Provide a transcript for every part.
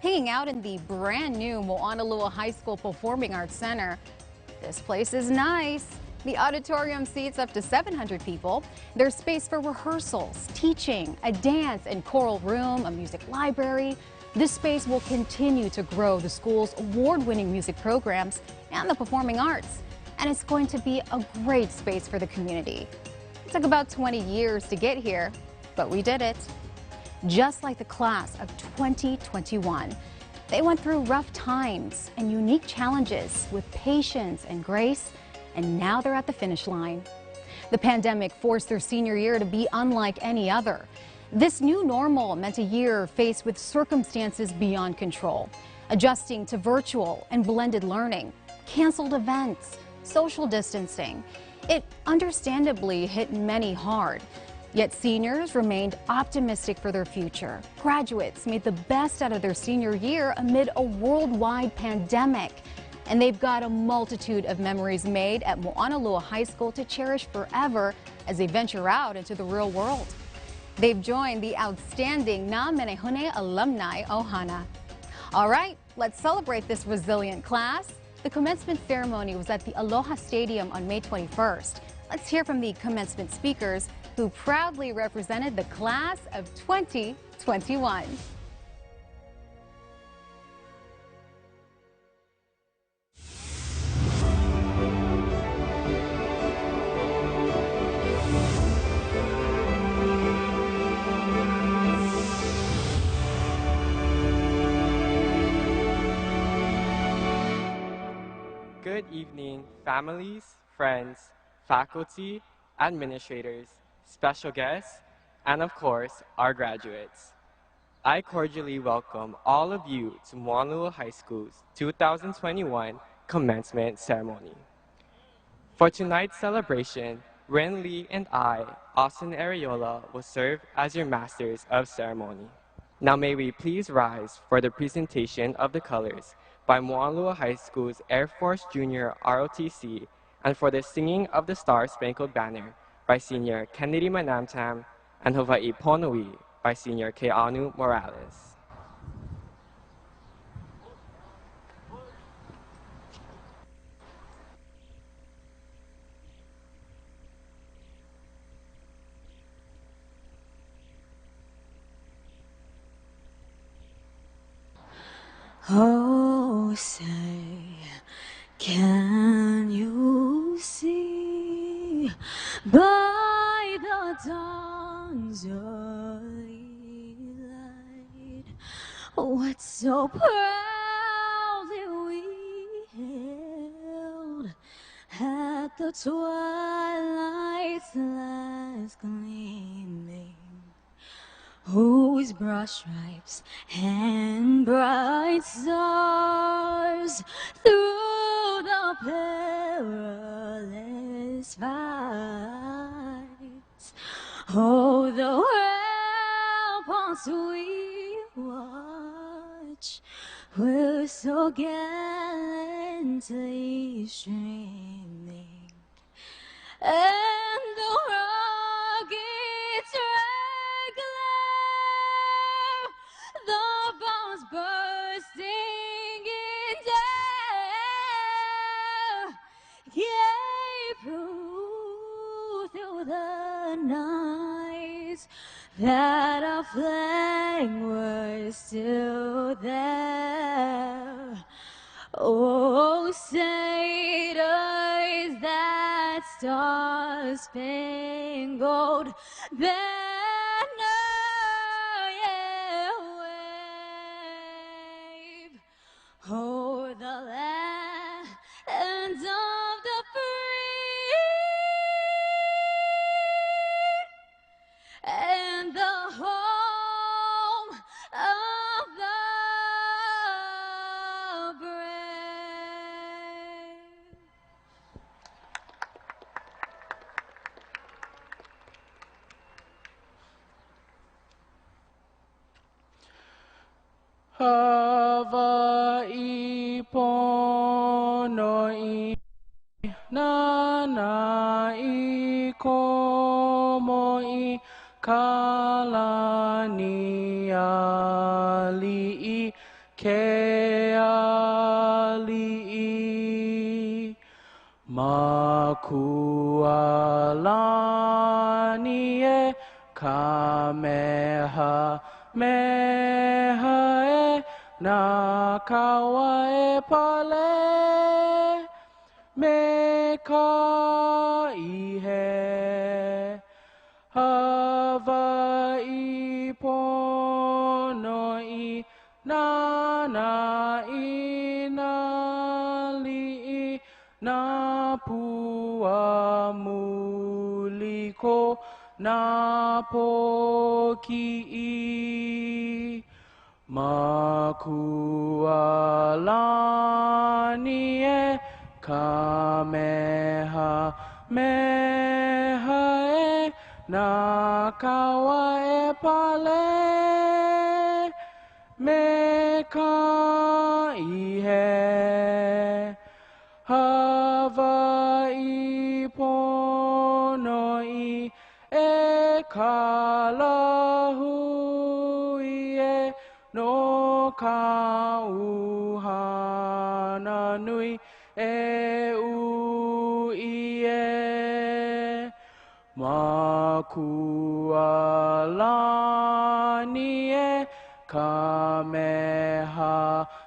hanging out in the brand new Moanalua High School Performing Arts Center. This place is nice. The auditorium seats up to 700 people. There's space for rehearsals, teaching, a dance and choral room, a music library. This space will continue to grow the school's award-winning music programs and the performing arts. And it's going to be a great space for the community. It took about 20 years to get here, but we did it. Just like the class of 2021. They went through rough times and unique challenges with patience and grace, and now they're at the finish line. The pandemic forced their senior year to be unlike any other. This new normal meant a year faced with circumstances beyond control, adjusting to virtual and blended learning, canceled events, social distancing. It understandably hit many hard. Yet seniors remained optimistic for their future. Graduates made the best out of their senior year amid a worldwide pandemic. And they've got a multitude of memories made at Moanalua High School to cherish forever as they venture out into the real world. They've joined the outstanding Na Menehune alumni Ohana. All right, let's celebrate this resilient class. The commencement ceremony was at the Aloha Stadium on May 21st. Let's hear from the commencement speakers who proudly represented the class of 2021. Good evening, families, friends, faculty, administrators, special guests, and of course, our graduates. I cordially welcome all of you to Moanalua High School's 2021 commencement ceremony. For tonight's celebration, Ren Lee and I, Austin Areola, will serve as your masters of ceremony. Now may we please rise for the presentation of the colors by Moanalua High School's Air Force Junior ROTC, and for the singing of the Star Spangled Banner by Senior Kennedy Manamtam and Hawaii Ponui by Senior Keanu Morales. Oh, say, can you see by the dawn's early light what so proudly we hailed at the twilight's last gleaming, whose broad stripes and bright stars through the perilous fights, oh, the ramparts we watch were so gallantly streaming, and the rugged the bombs bursting in air gave proof through the night that our flag was still there. Oh, say does that star-spangled banner o'er the land of the free and the home of the brave. Hawaii Ponui Nanai Komoi Kalani Ali'i ke ali'i makualani e kameha meha e na kawa e pale me ka ihe Hawaii pono I nana I na li'i na pua muliko na poki'i makualani e kameha meha e na kawa e pale me ka ihe Hawaii pono I e kalahui e no ka uhana nui e ui e makualani e kameha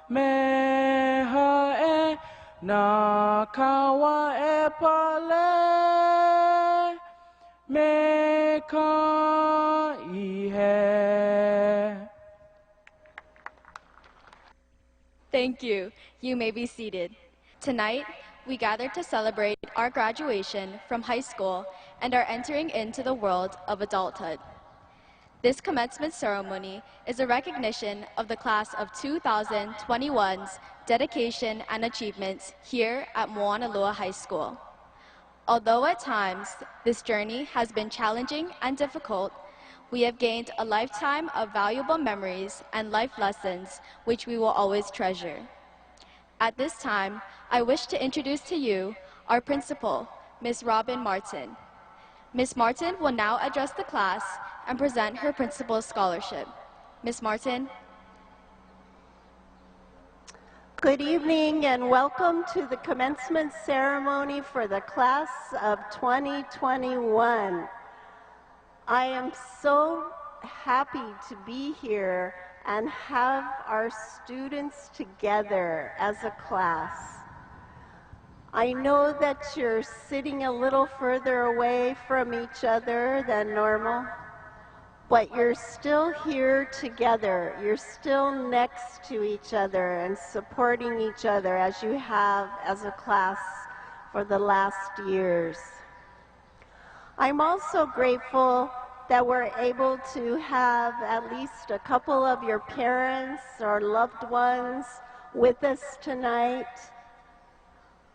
meha e na kawa e pale me ka ihe. Thank you. You may be seated. Tonight, we gather to celebrate our graduation from high school and are entering into the world of adulthood. This commencement ceremony is a recognition of the class of 2021's dedication and achievements here at Moanalua High School. Although at times this journey has been challenging and difficult, we have gained a lifetime of valuable memories and life lessons which we will always treasure. At this time, I wish to introduce to you our principal, Ms. Robin Martin. Ms. Martin will now address the class and present her principal's scholarship. Ms. Martin. Good evening and welcome to the commencement ceremony for the class of 2021. I am so happy to be here and have our students together as a class. I know that you're sitting a little further away from each other than normal, but you're still here together. You're still next to each other and supporting each other as you have as a class for the last years. I'm also grateful that we're able to have at least a couple of your parents or loved ones with us tonight.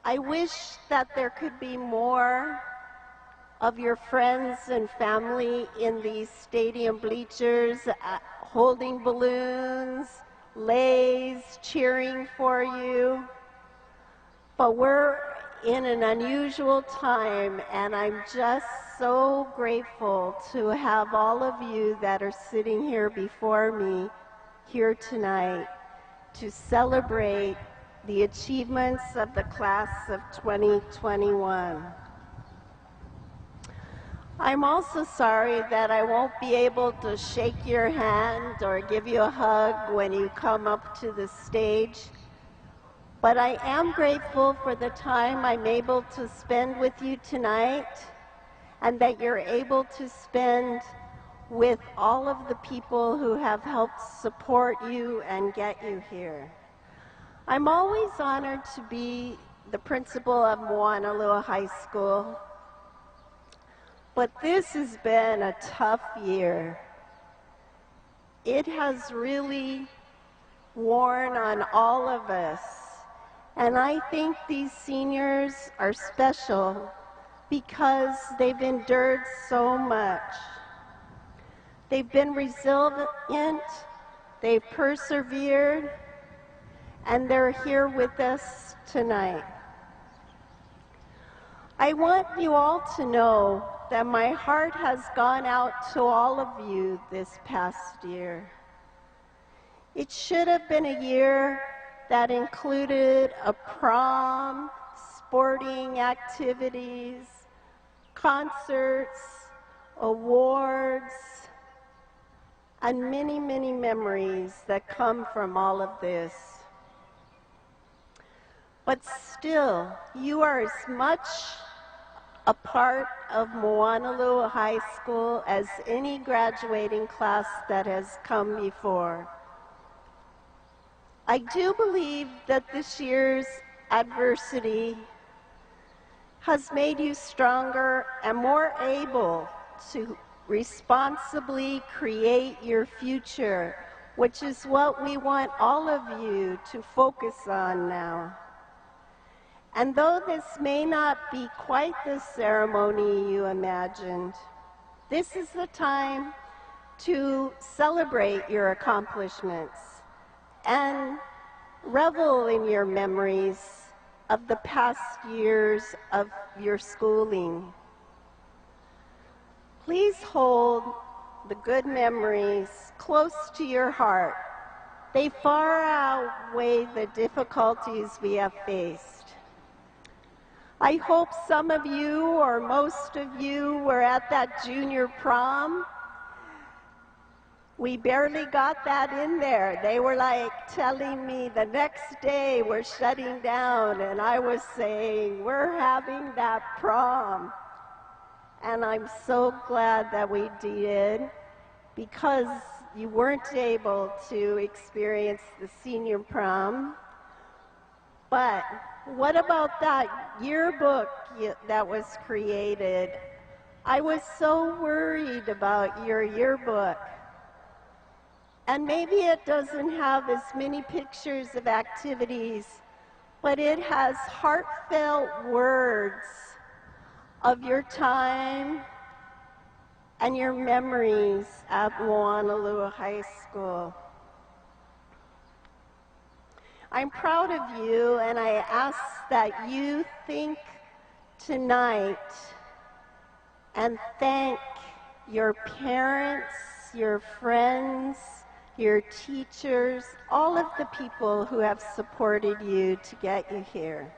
I wish that there could be more of your friends and family in these stadium bleachers holding balloons, leis, cheering for you. But we're in an unusual time, and I'm just so grateful to have all of you that are sitting here before me here tonight to celebrate the achievements of the class of 2021. I'm also sorry that I won't be able to shake your hand or give you a hug when you come up to the stage, but I am grateful for the time I'm able to spend with you tonight and that you're able to spend with all of the people who have helped support you and get you here. I'm always honored to be the principal of Moanalua High School, but this has been a tough year. It has really worn on all of us, and I think these seniors are special because they've endured so much. They've been resilient, they've persevered, and they're here with us tonight. I want you all to know that my heart has gone out to all of you this past year. It should have been a year that included a prom, sporting activities, concerts, awards, and many, many memories that come from all of this. But still, you are as much a part of Moanalua High School as any graduating class that has come before. I do believe that this year's adversity has made you stronger and more able to responsibly create your future, which is what we want all of you to focus on now. And though this may not be quite the ceremony you imagined, this is the time to celebrate your accomplishments and revel in your memories of the past years of your schooling. Please hold the good memories close to your heart. They far outweigh the difficulties we have faced. I hope some of you or most of you were at that junior prom. We barely got that in there. They were like telling me the next day we're shutting down, and I was saying, we're having that prom. And I'm so glad that we did, because you weren't able to experience the senior prom. But what about that yearbook that was created? I was so worried about your yearbook. And maybe it doesn't have as many pictures of activities, but it has heartfelt words of your time and your memories at Moanalua High School. I'm proud of you, and I ask that you think tonight and thank your parents, your friends, your teachers, all of the people who have supported you to get you here.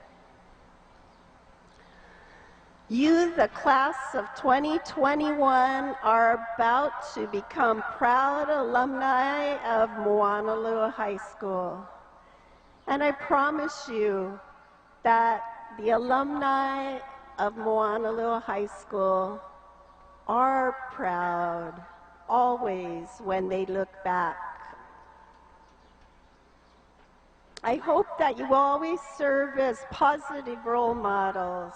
You, the class of 2021, are about to become proud alumni of Moanalua High School. And I promise you that the alumni of Moanalua High School are proud always when they look back. I hope that you always serve as positive role models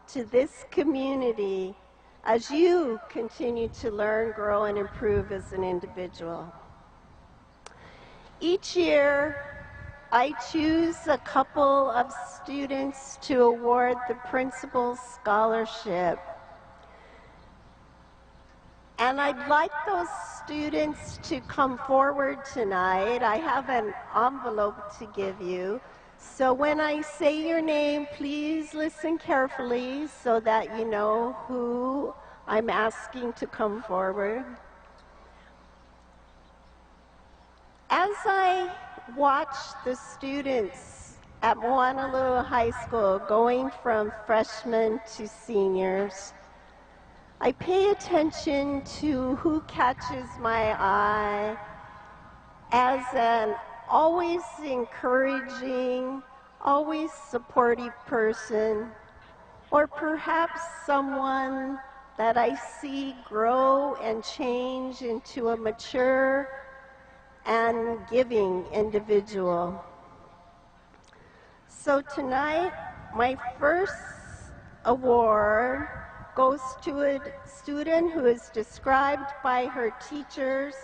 to this community as you continue to learn, grow, and improve as an individual. Each year, I choose a couple of students to award the Principal Scholarship. And I'd like those students to come forward tonight. I have an envelope to give you. So when I say your name, please listen carefully so that you know who I'm asking to come forward. As I watch the students at Moanalua High School going from freshmen to seniors, I pay attention to who catches my eye as an always encouraging, always supportive person, or perhaps someone that I see grow and change into a mature and giving individual. So tonight, my first award goes to a student who is described by her teachers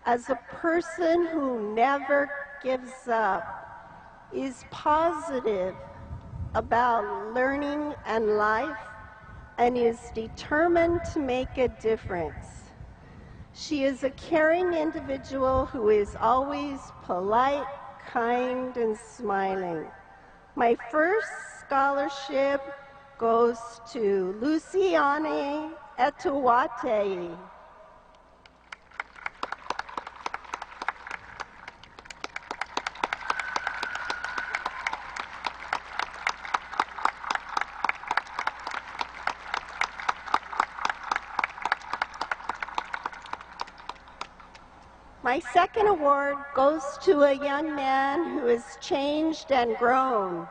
as a person who never gives up, is positive about learning and life, and is determined to make a difference. She is a caring individual who is always polite, kind, and smiling. My first scholarship goes to Luciane Etuwate. My second award goes to a young man who has changed and grown.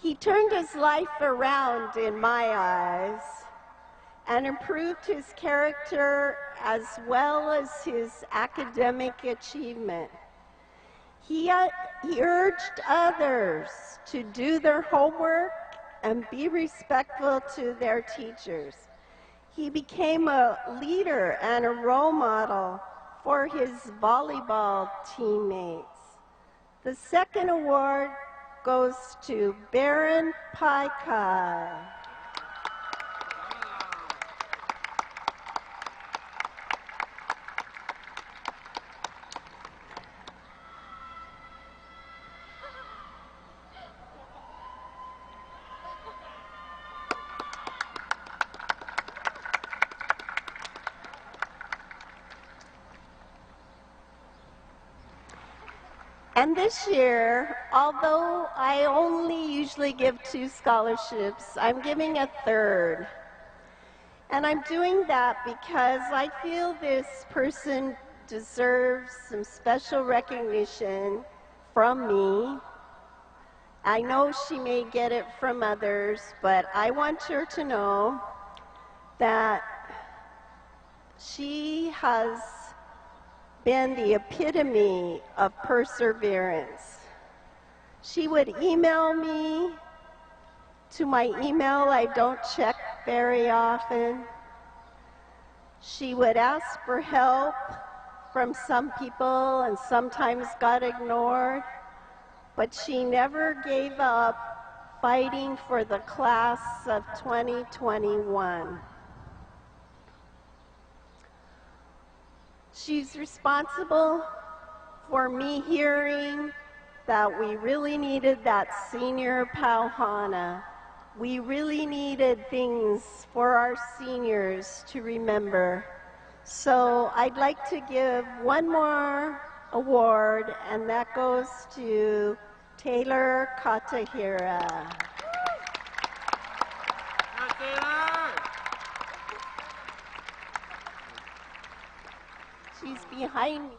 He turned his life around in my eyes and improved his character as well as his academic achievement. He urged others to do their homework and be respectful to their teachers. He became a leader and a role model for his volleyball teammates. The second award goes to Baron Paikai. And this year, although I only usually give 2 scholarships, I'm giving a third. And I'm doing that because I feel this person deserves some special recognition from me. I know she may get it from others, but I want her to know that she has been the epitome of perseverance. She would email me to my email I don't check very often. She would ask for help from some people and sometimes got ignored, but she never gave up fighting for the class of 2021. She's responsible for me hearing that we really needed that senior pauhana. We really needed things for our seniors to remember. So I'd like to give one more award, and that goes to Taylor Katahira. She's behind me.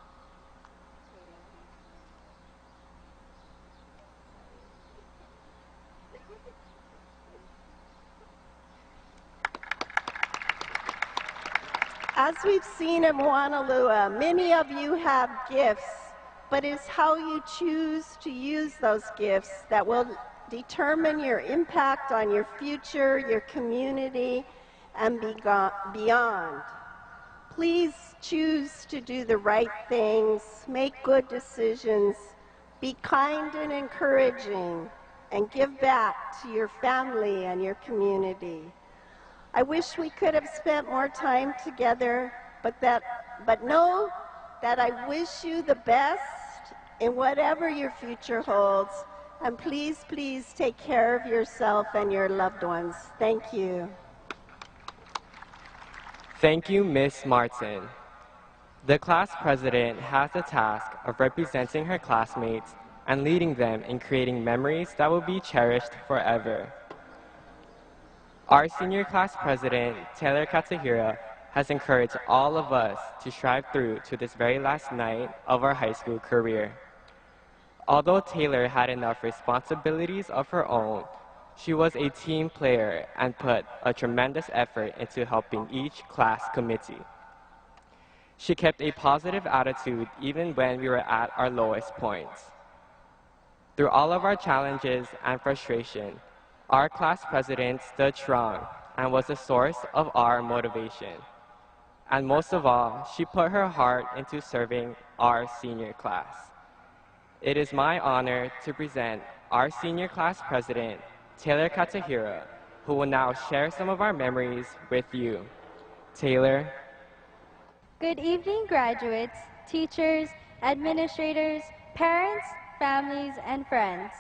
As we've seen in Moanalua, many of you have gifts, but it's how you choose to use those gifts that will determine your impact on your future, your community, and beyond. Please choose to do the right things, make good decisions, be kind and encouraging, and give back to your family and your community. I wish we could have spent more time together, but know that I wish you the best in whatever your future holds. And please, please take care of yourself and your loved ones. Thank you. Thank you, Ms. Martin. The class president has the task of representing her classmates and leading them in creating memories that will be cherished forever. Our senior class president, Taylor Katahira, has encouraged all of us to strive through to this very last night of our high school career. Although Taylor had enough responsibilities of her own, she was a team player and put a tremendous effort into helping each class committee. She kept a positive attitude even when we were at our lowest points. Through all of our challenges and frustration, our class president stood strong and was a source of our motivation. And most of all, she put her heart into serving our senior class. It is my honor to present our senior class president, Taylor Katahira, who will now share some of our memories with you. Taylor. Good evening, graduates, teachers, administrators, parents, families, and friends.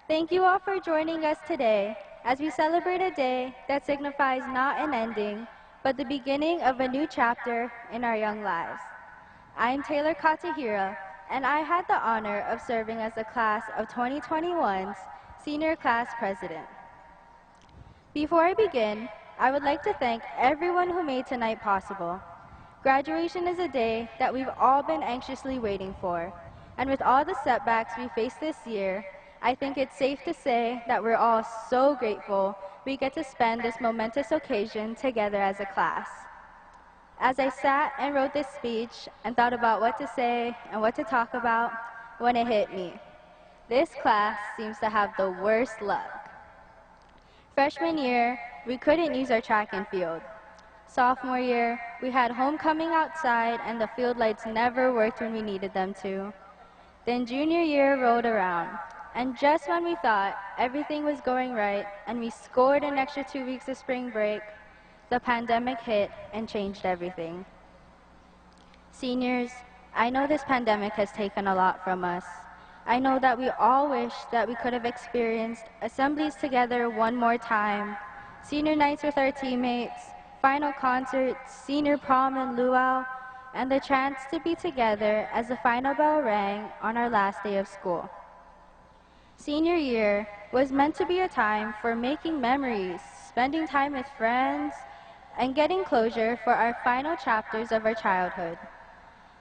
Thank you all for joining us today as we celebrate a day that signifies not an ending, but the beginning of a new chapter in our young lives. I'm Taylor Katahira, and I had the honor of serving as the class of 2021's senior class president. Before I begin, I would like to thank everyone who made tonight possible. Graduation is a day that we've all been anxiously waiting for. And with all the setbacks we faced this year, I think it's safe to say that we're all so grateful we get to spend this momentous occasion together as a class. As I sat and wrote this speech and thought about what to say and what to talk about, when it hit me, this class seems to have the worst luck. Freshman year, we couldn't use our track and field. Sophomore year, we had homecoming outside and the field lights never worked when we needed them to. Then junior year rolled around, and just when we thought everything was going right and we scored an extra 2 weeks of spring break, the pandemic hit and changed everything. Seniors, I know this pandemic has taken a lot from us. I know that we all wish that we could have experienced assemblies together one more time, senior nights with our teammates, final concerts, senior prom and luau, and the chance to be together as the final bell rang on our last day of school. Senior year was meant to be a time for making memories, spending time with friends, and getting closure for our final chapters of our childhood.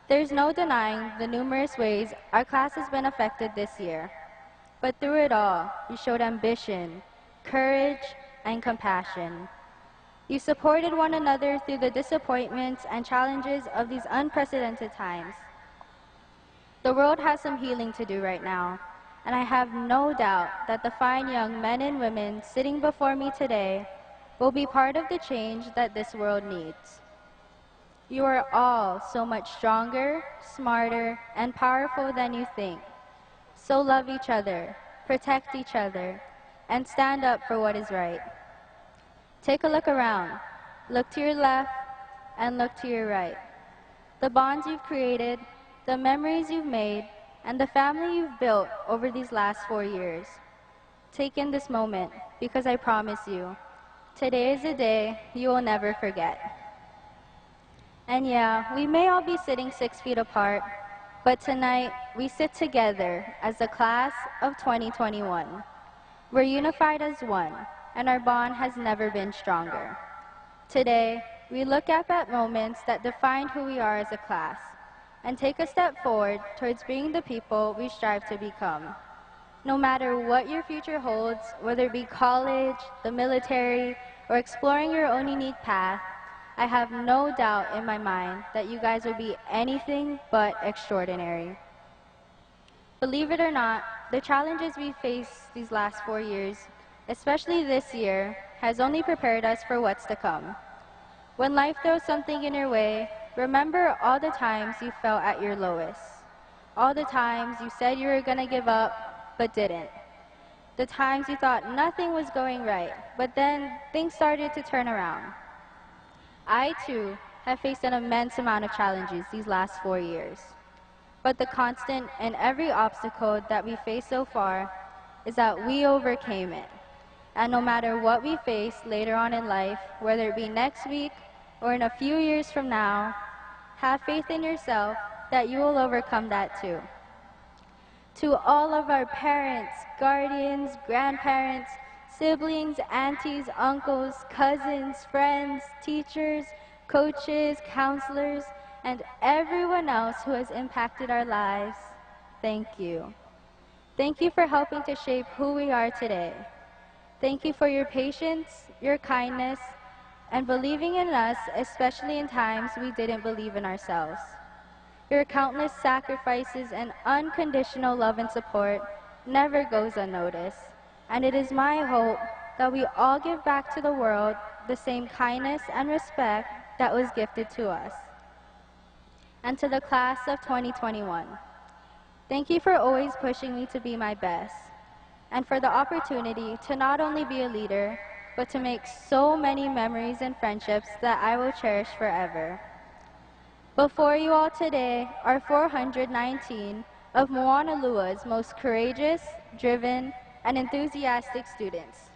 There's no denying the numerous ways our class has been affected this year. But through it all, you showed ambition, courage, and compassion. You supported one another through the disappointments and challenges of these unprecedented times. The world has some healing to do right now, and I have no doubt that the fine young men and women sitting before me today will be part of the change that this world needs. You are all so much stronger, smarter, and powerful than you think. So love each other, protect each other, and stand up for what is right. Take a look around. Look to your left and look to your right. The bonds you've created, the memories you've made, and the family you've built over these last 4 years. Take in this moment, because I promise you, today is a day you will never forget. And yeah, we may all be sitting 6 feet apart, but tonight we sit together as the class of 2021. We're unified as one, and our bond has never been stronger. Today, we look up at moments that defined who we are as a class, and take a step forward towards being the people we strive to become. No matter what your future holds, whether it be college, the military, or exploring your own unique path, I have no doubt in my mind that you guys will be anything but extraordinary. Believe it or not, the challenges we faced these last 4 years, especially this year, has only prepared us for what's to come. When life throws something in your way, remember all the times you felt at your lowest. All the times you said you were gonna give up, but didn't. The times you thought nothing was going right, but then things started to turn around. I, too, have faced an immense amount of challenges these last 4 years. But the constant in every obstacle that we faced so far is that we overcame it. And no matter what we face later on in life, whether it be next week or in a few years from now, have faith in yourself that you will overcome that too. To all of our parents, guardians, grandparents, siblings, aunties, uncles, cousins, friends, teachers, coaches, counselors, and everyone else who has impacted our lives, thank you. Thank you for helping to shape who we are today. Thank you for your patience, your kindness, and believing in us, especially in times we didn't believe in ourselves. Your countless sacrifices and unconditional love and support never goes unnoticed, and it is my hope that we all give back to the world the same kindness and respect that was gifted to us. And to the class of 2021, thank you for always pushing me to be my best, and for the opportunity to not only be a leader, but to make so many memories and friendships that I will cherish forever. Before you all today are 419 of Moanalua's most courageous, driven, and enthusiastic students.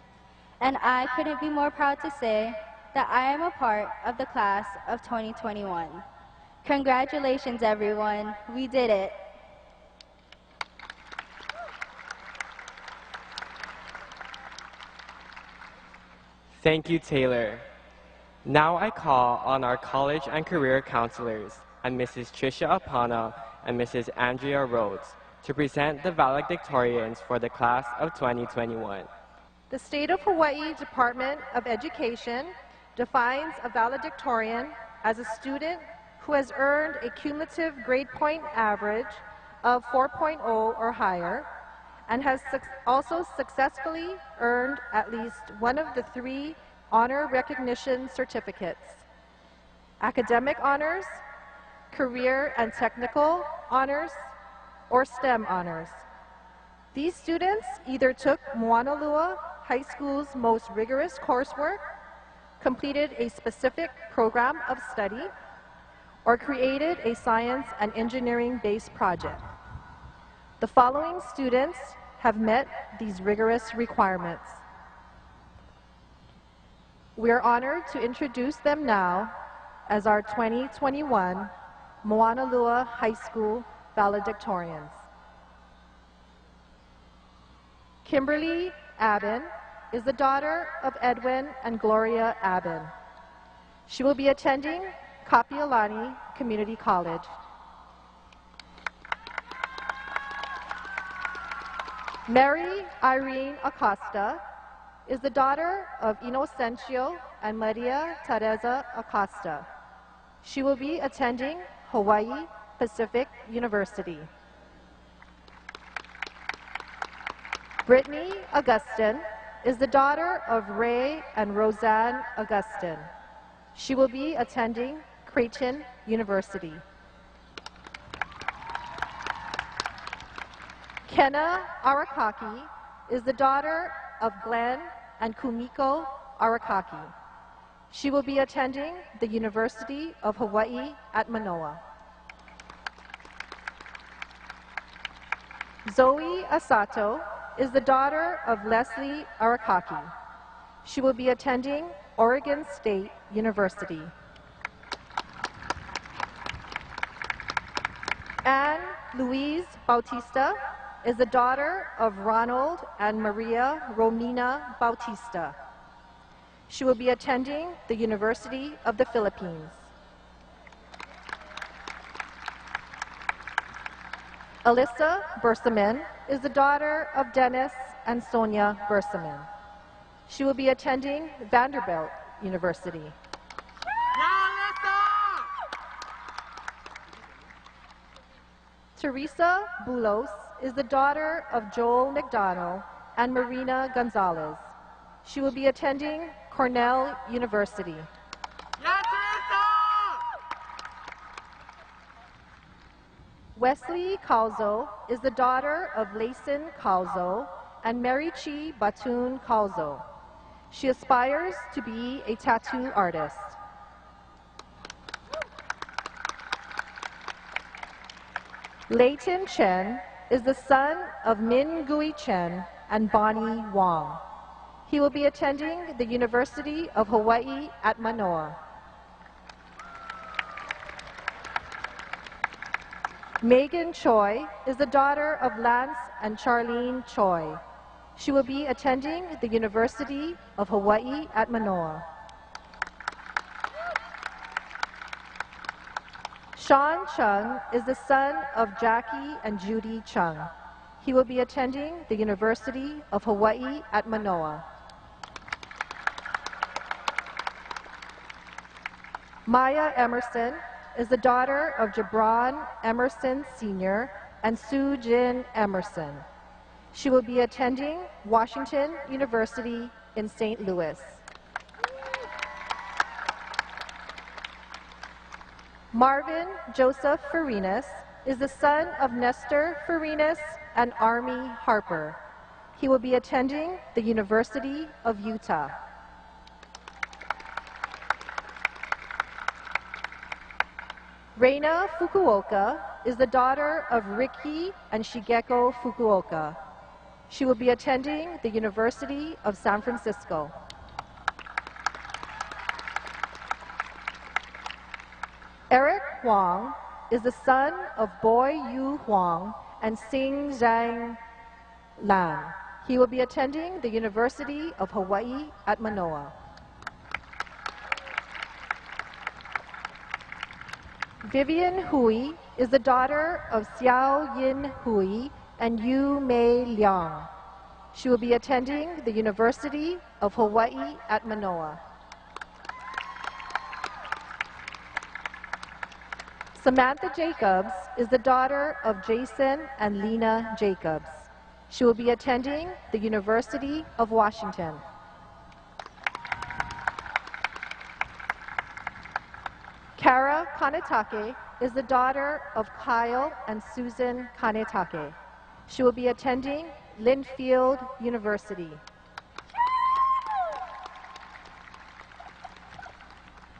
And I couldn't be more proud to say that I am a part of the class of 2021. Congratulations, everyone. We did it. Thank you, Taylor. Now I call on our college and career counselors and Mrs. Trisha Apana and Mrs. Andrea Rhodes to present the valedictorians for the class of 2021. The State of Hawaii Department of Education defines a valedictorian as a student who has earned a cumulative grade point average of 4.0 or higher and has also successfully earned at least one of the 3 honor recognition certificates: academic honors, career and technical honors, or STEM honors. These students either took Moanalua High School's most rigorous coursework, completed a specific program of study, or created a science and engineering-based project. The following students have met these rigorous requirements. We are honored to introduce them now as our 2021 Moanalua High School valedictorians. Kimberly Aben is the daughter of Edwin and Gloria Aben. She will be attending Kapiolani Community College. Mary Irene Acosta is the daughter of Inocencio and Maria Teresa Acosta. She will be attending Hawaii Pacific University. Brittany Augustin is the daughter of Ray and Roseanne Augustin. She will be attending Creighton University. Kenna Arakaki is the daughter of Glenn and Kumiko Arakaki. She will be attending the University of Hawaii at Manoa. Zoe Asato is the daughter of Leslie Arakaki. She will be attending Oregon State University. Anne Louise Bautista is the daughter of Ronald and Maria Romina Bautista. She will be attending the University of the Philippines. Alyssa Bersamin is the daughter of Dennis and Sonia Bersamin. She will be attending Vanderbilt University. Teresa Bulos is the daughter of Joel McDonough and Marina Gonzalez. She will be attending Cornell University. Wesley Calzo is the daughter of Layson Calzo and Mary Chi Batun Calzo. She aspires to be a tattoo artist. Leighton Chen is the son of Min Gui Chen and Bonnie Wong. He will be attending the University of Hawaii at Manoa. Megan Choi is the daughter of Lance and Charlene Choi. She will be attending the University of Hawaii at Manoa. Sean Chung is the son of Jackie and Judy Chung. He will be attending the University of Hawaii at Manoa. Maya Emerson is the daughter of Jabron Emerson Sr. and Sue Jin Emerson. She will be attending Washington University in St. Louis. Marvin Joseph Farinas is the son of Nestor Farinas and Army Harper. He will be attending the University of Utah. Reina Fukuoka is the daughter of Riki and Shigeko Fukuoka. She will be attending the University of San Francisco. Eric Huang is the son of Boy Yu Huang and Sing Zhang Lan. He will be attending the University of Hawaii at Manoa. Vivian Hui is the daughter of Xiao Yin Hui and Yu Mei Liang. She will be attending the University of Hawaii at Manoa. Samantha Jacobs is the daughter of Jason and Lena Jacobs. She will be attending the University of Washington. Kara Kanetake is the daughter of Kyle and Susan Kanetake. She will be attending Linfield University.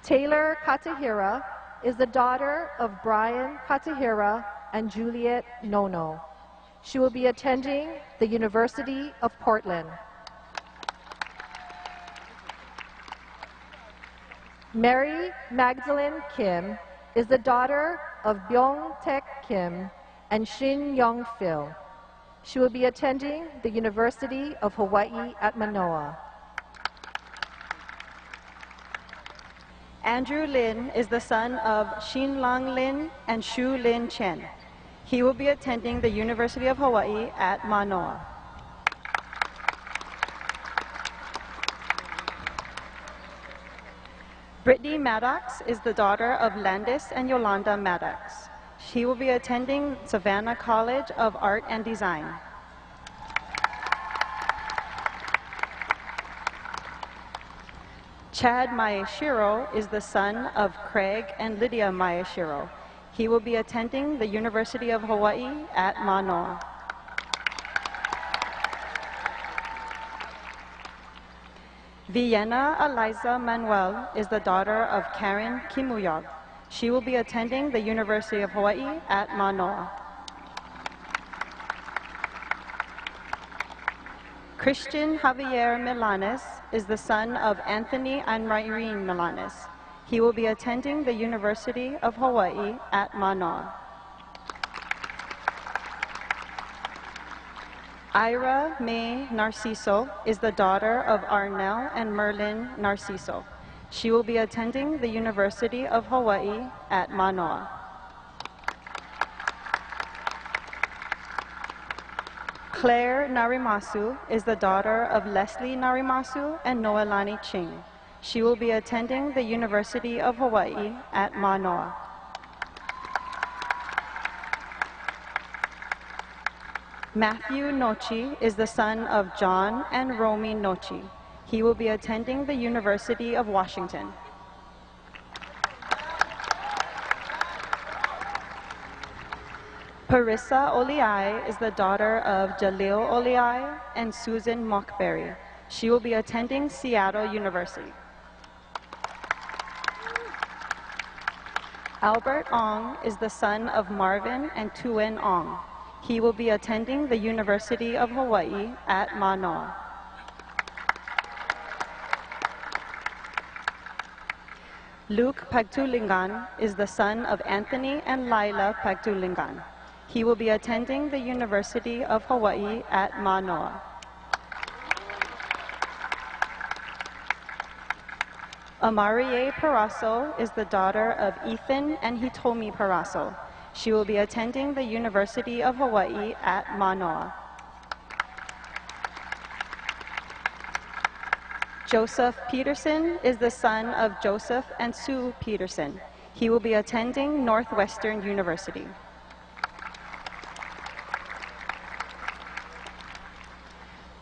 Taylor Katahira is the daughter of Brian Katahira and Juliet Nono. She will be attending the University of Portland. Mary Magdalene Kim is the daughter of Byung Taek Kim and Shin Young Phil. She will be attending the University of Hawaii at Manoa. Andrew Lin is the son of Shin Lang Lin and Shu Lin Chen. He will be attending the University of Hawaii at Manoa. Brittany Maddox is the daughter of Landis and Yolanda Maddox. She will be attending Savannah College of Art and Design. Chad Mayashiro is the son of Craig and Lydia Mayashiro. He will be attending the University of Hawaii at Manoa. Vienna Eliza Manuel is the daughter of Karen Kimuyog. She will be attending the University of Hawaii at Manoa. Christian Javier Milanes is the son of Anthony and Irene Milanes. He will be attending the University of Hawaii at Manoa. Ira May Narciso is the daughter of Arnell and Merlin Narciso. She will be attending the University of Hawaii at Manoa. Claire Narimasu is the daughter of Leslie Narimasu and Noelani Ching. She will be attending the University of Hawaii at Manoa. Matthew Nochi is the son of John and Romy Nochi. He will be attending the University of Washington. Parissa Oliai is the daughter of Jalil Oliai and Susan Mockberry. She will be attending Seattle University. Albert Ong is the son of Marvin and Tuen Ong. He will be attending the University of Hawaii at Manoa. Luke Pagtulingan is the son of Anthony and Lila Pagtulingan. He will be attending the University of Hawaii at Manoa. Amarie Parasso is the daughter of Ethan and Hitomi Parasso. She will be attending the University of Hawaii at Manoa. Joseph Peterson is the son of Joseph and Sue Peterson. He will be attending Northwestern University.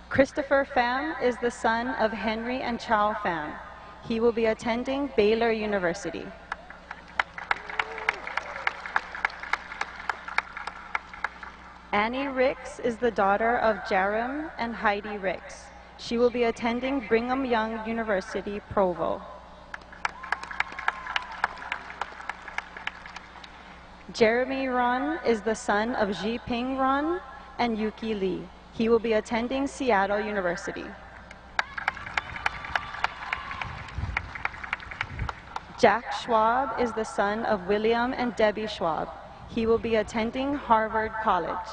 Christopher Pham is the son of Henry and Chow Pham. He will be attending Baylor University. Annie Ricks is the daughter of Jerem and Heidi Ricks. She will be attending Brigham Young University, Provo. Jeremy Ron is the son of Ji-Ping Ron and Yuki Lee. He will be attending Seattle University. Jack Schwab is the son of William and Debbie Schwab. He will be attending Harvard College.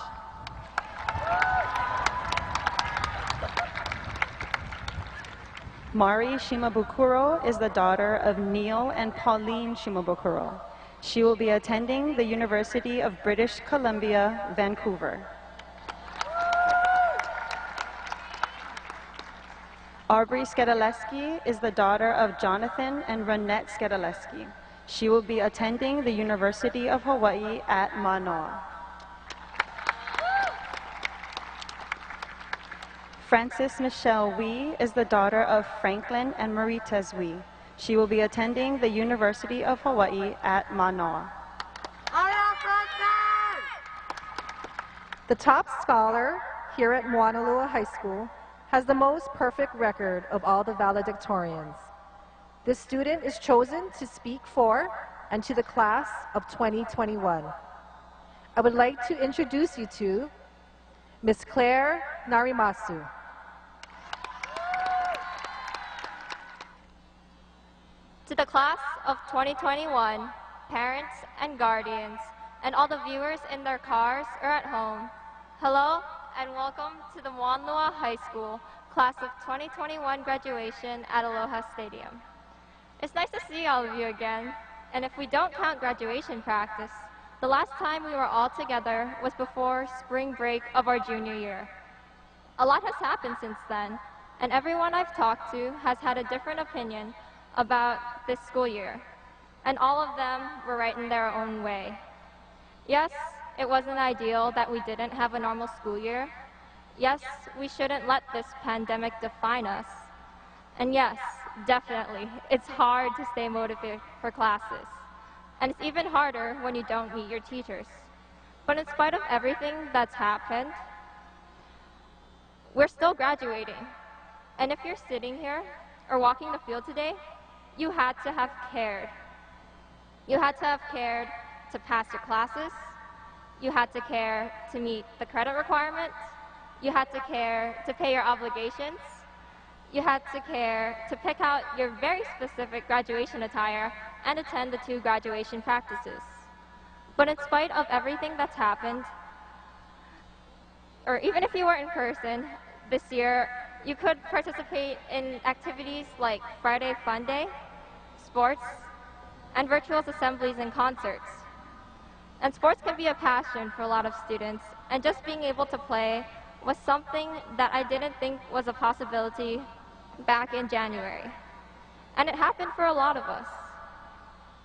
Mari Shimabukuro is the daughter of Neil and Pauline Shimabukuro. She will be attending the University of British Columbia, Vancouver. Aubrey Skedaleski is the daughter of Jonathan and Ronette Skedaleski. She will be attending the University of Hawaii at Manoa. Frances Michelle Wee is the daughter of Franklin and Marites Wee. She will be attending the University of Hawaii at Manoa. The top scholar here at Moanalua High School has the most perfect record of all the valedictorians. This student is chosen to speak for and to the class of 2021. I would like to introduce you to Miss Claire Narimasu. To the class of 2021, parents and guardians, and all the viewers in their cars or at home, hello and welcome to the Moanalua High School class of 2021 graduation at Aloha Stadium. It's nice to see all of you again, and if we don't count graduation practice, the last time we were all together was before spring break of our junior year. A lot has happened since then, and everyone I've talked to has had a different opinion about this school year, and all of them were right in their own way. Yes, it wasn't ideal that we didn't have a normal school year. Yes, we shouldn't let this pandemic define us. And yes, definitely, it's hard to stay motivated for classes. And it's even harder when you don't meet your teachers. But in spite of everything that's happened, we're still graduating. And if you're sitting here or walking the field today, you had to have cared. You had to have cared to pass your classes. You had to care to meet the credit requirements. You had to care to pay your obligations. You had to care to pick out your very specific graduation attire and attend the 2 graduation practices. But in spite of everything that's happened, or even if you were in person this year, you could participate in activities like Friday Fun Day, sports, and virtual assemblies and concerts. And sports can be a passion for a lot of students, and just being able to play was something that I didn't think was a possibility back in January. And it happened for a lot of us.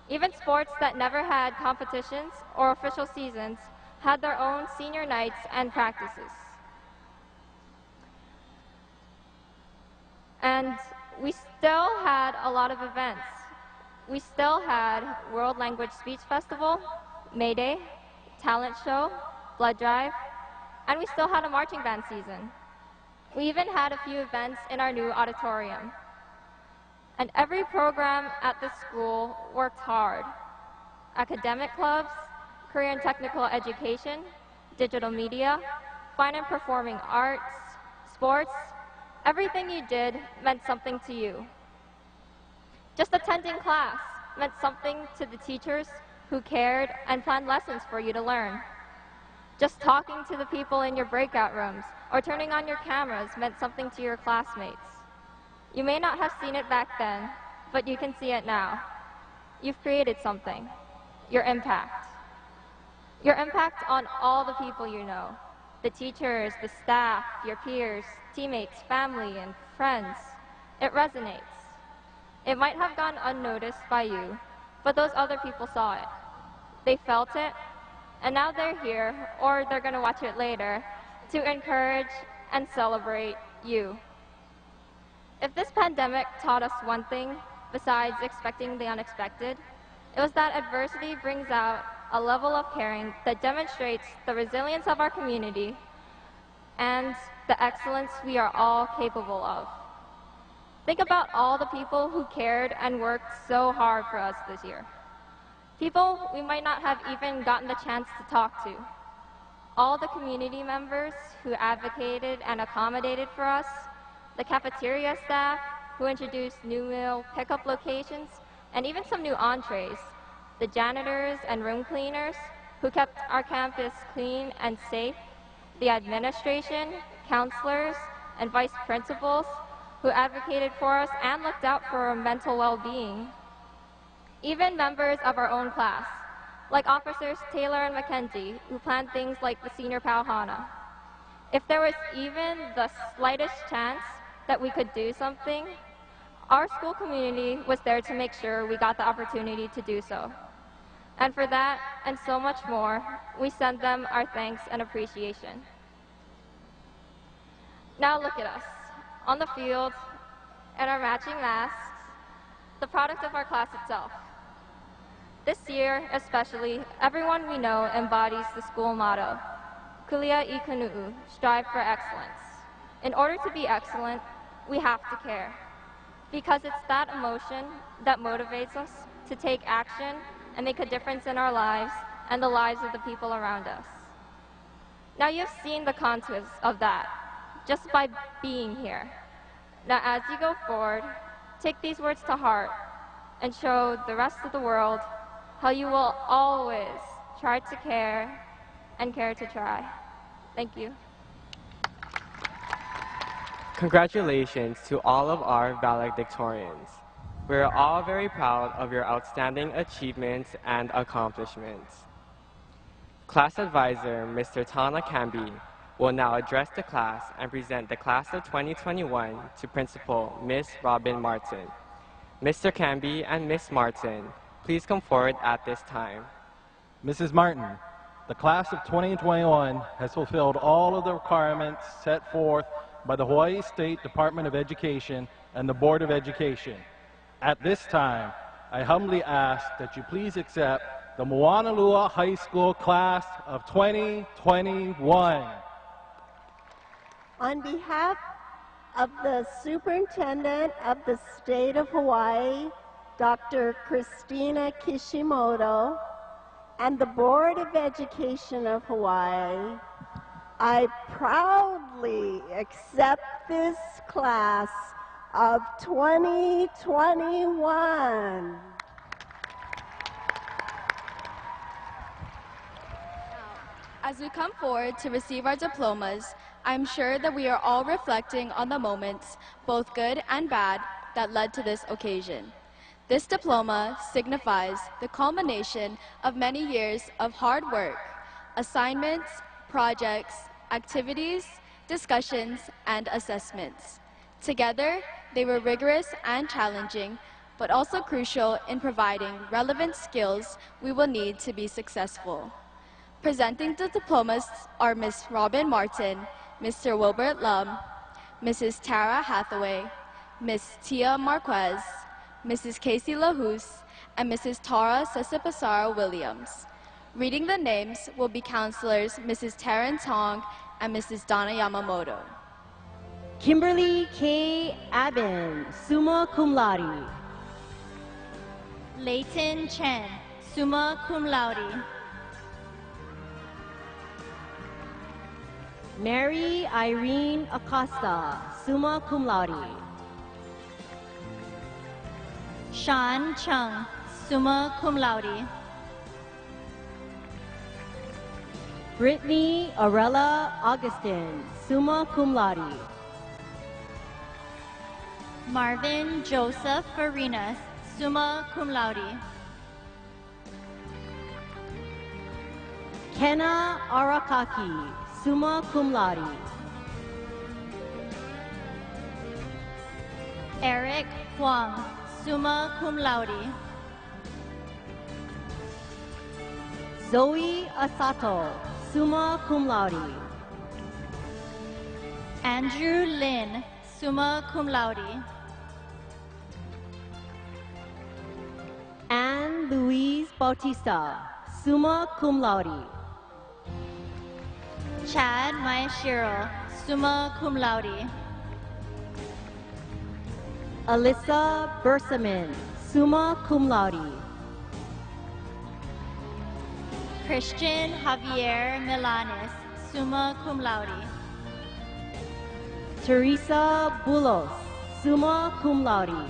Even sports that never had competitions or official seasons had their own senior nights and practices. And we still had a lot of events. We still had World Language Speech Festival, May Day, talent show, blood drive, and we still had a marching band season. We even had a few events in our new auditorium. And every program at the school worked hard. Academic clubs, career and technical education, digital media, fine and performing arts, sports, everything you did meant something to you. Just attending class meant something to the teachers who cared and planned lessons for you to learn. Just talking to the people in your breakout rooms or turning on your cameras meant something to your classmates. You may not have seen it back then, but you can see it now. You've created something. Your impact. Your impact on all the people you know. The teachers, the staff, your peers, teammates, family, and friends. It resonates. It might have gone unnoticed by you, but those other people saw it. They felt it, and now they're here, or they're going to watch it later, to encourage and celebrate you. If this pandemic taught us one thing, besides expecting the unexpected, it was that adversity brings out a level of caring that demonstrates the resilience of our community and the excellence we are all capable of. Think about all the people who cared and worked so hard for us this year. People we might not have even gotten the chance to talk to. All the community members who advocated and accommodated for us, the cafeteria staff who introduced new meal pickup locations, and even some new entrees, the janitors and room cleaners who kept our campus clean and safe, the administration, counselors, and vice principals who advocated for us and looked out for our mental well-being. Even members of our own class, like Officers Taylor and Mackenzie, who planned things like the Senior Pauhana. If there was even the slightest chance that we could do something, our school community was there to make sure we got the opportunity to do so. And for that, and so much more, we send them our thanks and appreciation. Now look at us, on the field, and our matching masks, the product of our class itself. This year, especially, everyone we know embodies the school motto, Kulia I Kanu'u, strive for excellence. In order to be excellent, we have to care, because it's that emotion that motivates us to take action and make a difference in our lives and the lives of the people around us. Now you've seen the contours of that, just by being here. Now as you go forward, take these words to heart and show the rest of the world how you will always try to care and care to try. Thank you. Congratulations to all of our valedictorians. We're all very proud of your outstanding achievements and accomplishments. Class Advisor, Mr. Tana Camby, will now address the class and present the class of 2021 to Principal Ms. Robin Martin. Mr. Camby and Ms. Martin, please come forward at this time. Mrs. Martin, the class of 2021 has fulfilled all of the requirements set forth by the Hawaii State Department of Education and the Board of Education. At this time, I humbly ask that you please accept the Moanalua High School class of 2021. On behalf of the Superintendent of the State of Hawaii, Dr. Christina Kishimoto, and the Board of Education of Hawaii, I proudly accept this class of 2021. As we come forward to receive our diplomas, I'm sure that we are all reflecting on the moments, both good and bad, that led to this occasion. This diploma signifies the culmination of many years of hard work, assignments, projects, activities, discussions, and assessments. Together, they were rigorous and challenging, but also crucial in providing relevant skills we will need to be successful. Presenting the diplomas are Ms. Robin Martin, Mr. Wilbert Lum, Mrs. Tara Hathaway, Ms. Tia Marquez, Mrs. Casey LaHouse, and Mrs. Tara Sesapasara Williams. Reading the names will be counselors Mrs. Taryn Tong and Mrs. Donna Yamamoto. Kimberly K. Aben, summa cum laude. Leighton Chen, summa cum laude. Mary Irene Acosta, summa cum laude. Sean Chung, summa cum laude. Brittany Arella Augustin, summa cum laude. Marvin Joseph Farinas, summa cum laude. Kenna Arakaki, summa cum laude. Eric Huang, summa cum laude. Zoe Asato, summa cum laude. Andrew Lin, summa cum laude. Anne Louise Bautista, summa cum laude. Chad Mayashiro, summa cum laude. Alyssa Bersamin, summa cum laude. Christian Javier Milanes, summa cum laude. Teresa Bulos, summa cum laude.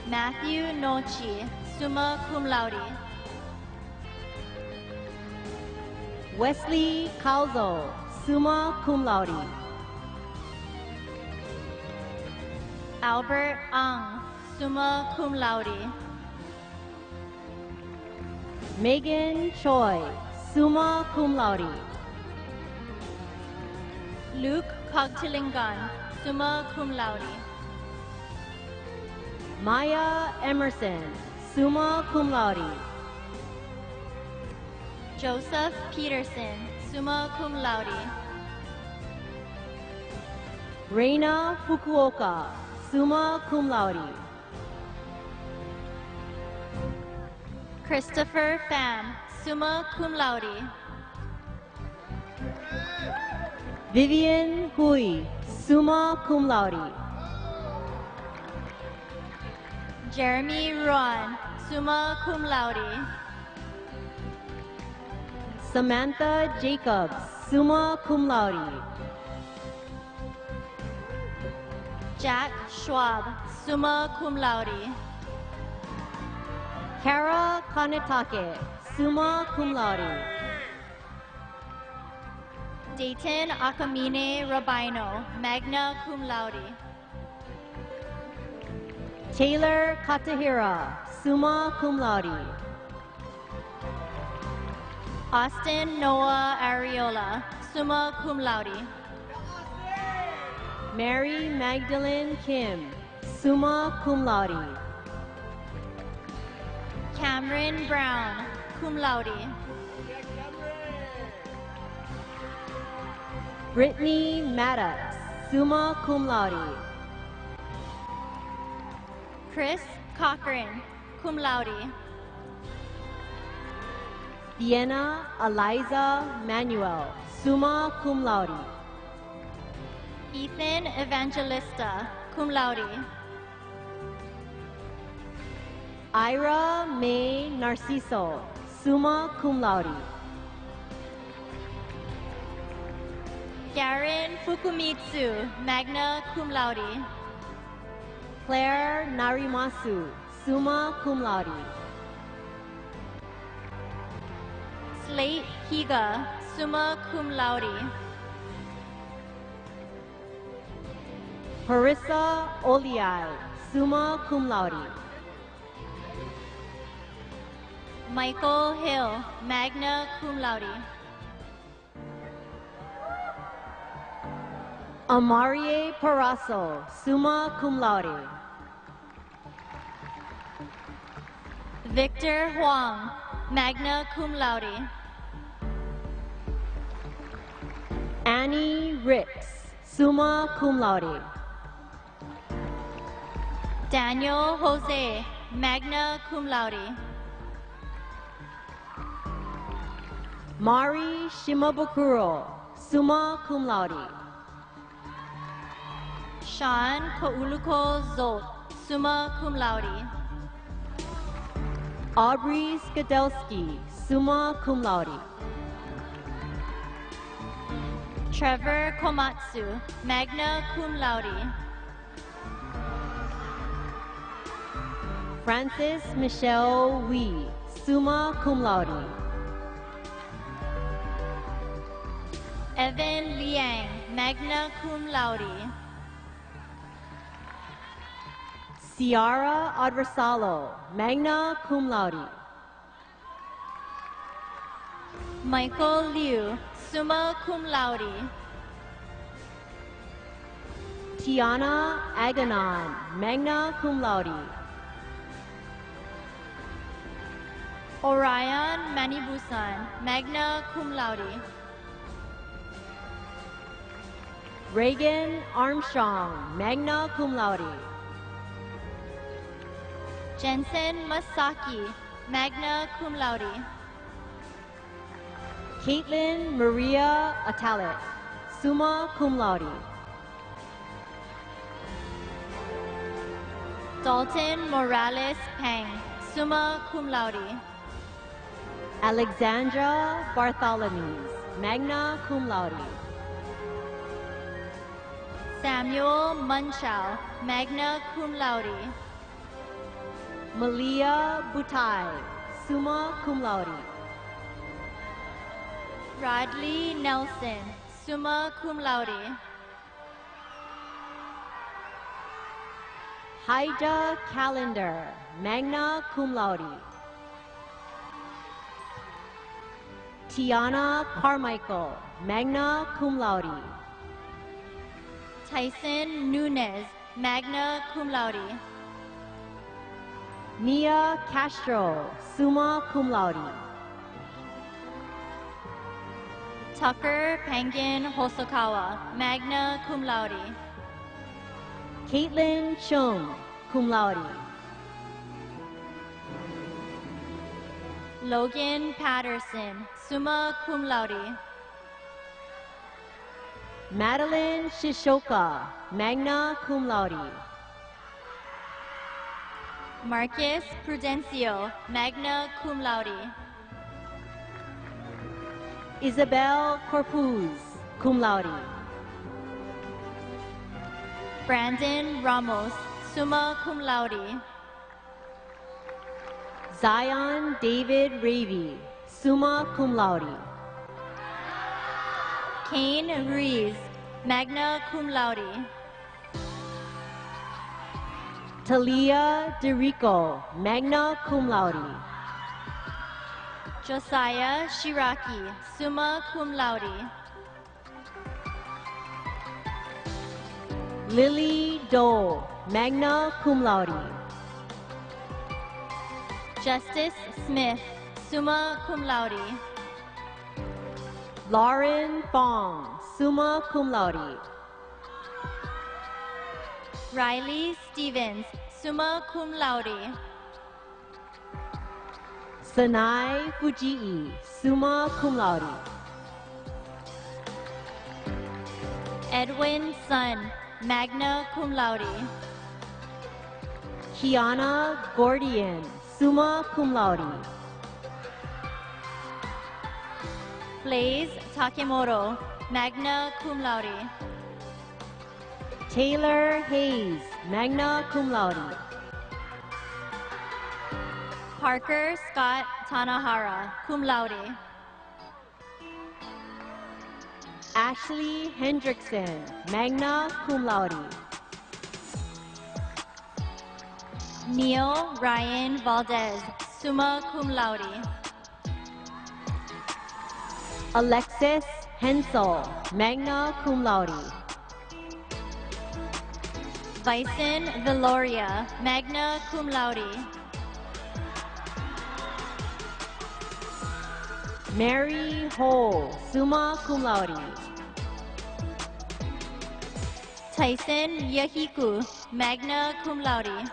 Matthew Nochi, summa cum laude. Wesley Calzo, summa cum laude. Albert Ang, summa cum laude. Megan Choi, summa cum laude. Luke Cogtilingan, summa cum laude. Maya Emerson, summa cum laude. Joseph Peterson, summa cum laude. Reina Fukuoka, summa cum laude. Christopher Pham, summa cum laude. Vivian Hui, summa cum laude. Jeremy Ruan, summa cum laude. Samantha Jacobs, summa cum laude. Jack Schwab, summa cum laude. Kara Kanetake, summa cum laude. Dayton Akamine Rabino, magna cum laude. Taylor Katahira, summa cum laude. Austin Noah Ariola, summa cum laude. Mary Magdalene Kim, summa cum laude. Cameron Brown, cum laude. Brittany Maddox, summa cum laude. Chris Cochran, cum laude. Sienna Eliza Manuel, summa cum laude. Ethan Evangelista, cum laude. Ira May Narciso, summa cum laude. Garen Fukumitsu, magna cum laude. Claire Narimasu, summa cum laude. Slate Higa, summa cum laude. Harissa Oliai, summa cum laude. Michael Hill, magna cum laude. Amarie Parasso, summa cum laude. Victor Huang, magna cum laude. Annie Ricks, summa cum laude. Daniel Jose, magna cum laude. Mari Shimabukuro, summa cum laude. Sean Kauluko Zolt, summa cum laude. Aubrey Skadelski, summa cum laude. Trevor Komatsu, magna cum laude. Francis Michelle Wee, summa cum laude. Evan Liang, magna cum laude. Ciara Adversalo, magna cum laude. Michael Liu, summa cum laude. Tiana Aganon, magna cum laude. Orion Manibusan, magna cum laude. Reagan Armstrong, magna cum laude. Jensen Masaki, magna cum laude. Caitlin Maria Atalit, summa cum laude. Dalton Morales Peng, summa cum laude. Alexandra Bartholomews, magna cum laude. Samuel Munchau, magna cum laude. Malia Butai, summa cum laude. Radley Nelson, summa cum laude. Haida Calendar, magna cum laude. Tiana Carmichael, magna cum laude. Tyson Nunez, magna cum laude. Mia Castro, summa cum laude. Tucker Pangin Hosokawa, magna cum laude. Caitlin Chung, cum laude. Logan Patterson, summa cum laude. Madeline Shishoka, magna cum laude. Marcus Prudencio, magna cum laude. Isabel Corpuz, cum laude. Brandon Ramos, summa cum laude. Zion David Ravy, summa cum laude. Kane Ruiz, magna cum laude. Talia DeRico, magna cum laude. Josiah Shiraki, summa cum laude. Lily Dole, magna cum laude. Justice Smith, summa cum laude. Lauren Fong, summa cum laude. Riley Stevens, summa cum laude. Sanai Fujii, summa cum laude. Edwin Sun, magna cum laude. Kiana Gordian, summa cum laude. Blaze Takemoto, magna cum laude. Taylor Hayes, magna cum laude. Parker Scott Tanahara, cum laude. Ashley Hendrickson, magna cum laude. Neil Ryan Valdez, summa cum laude. Alexis Hensel, magna cum laude. Bison Veloria, magna cum laude. Mary Hole, summa cum laude. Tyson Yahiku, magna cum laude.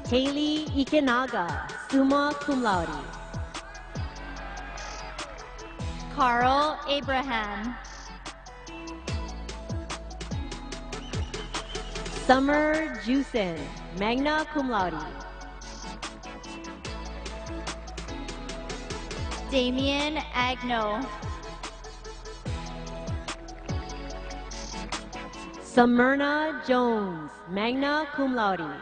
Kaylee Ikenaga, summa cum laude. Carl Abraham. Summer Jusen, magna cum laude. Damian Agno. Samyrna Jones, magna cum laude.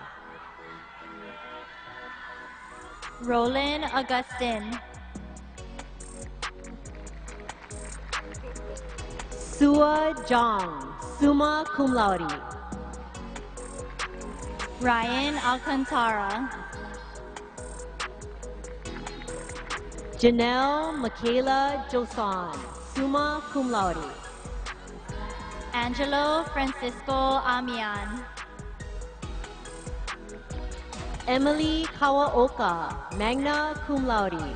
Roland Augustin. Sua Jong, summa cum laude. Ryan Alcantara. Janelle Michaela Joson, summa cum laude. Angelo Francisco Amian. Emily Kawaoka, magna cum laude.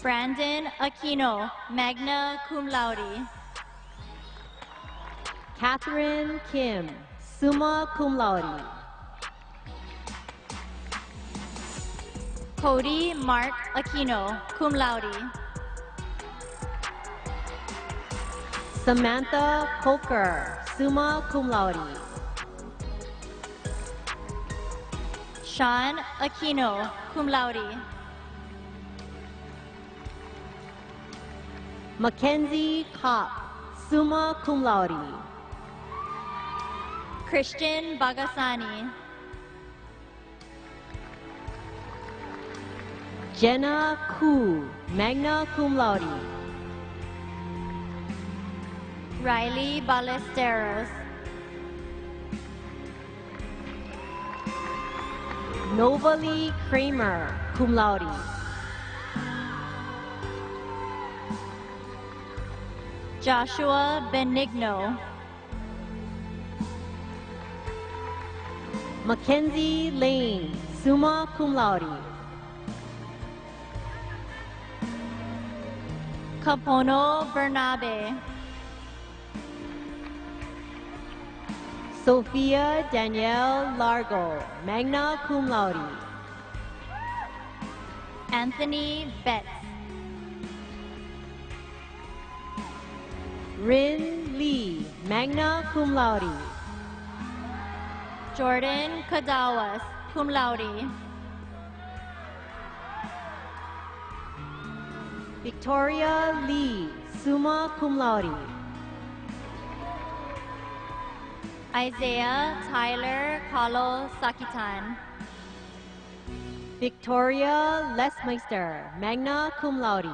Brandon Aquino, magna cum laude. Catherine Kim, summa cum laude. Cody Mark Aquino, cum laude. Samantha Coker, summa cum laude. Sean Aquino, cum laude. Mackenzie Kopp, summa cum laude. Christian Bagasani. Jenna Koo, magna cum laude. Riley Ballesteros. Novalie Kramer, cum laude. Joshua Benigno. Mackenzie Lane, summa cum laude. Capono Bernabe. Sophia Danielle Largo, magna cum laude. Anthony Betts. Rin Lee, magna cum laude. Jordan Kadawas, cum laude. Victoria Lee, summa cum laude. Isaiah Tyler Kalo Sakitan. Victoria Lesmeister, magna cum laude.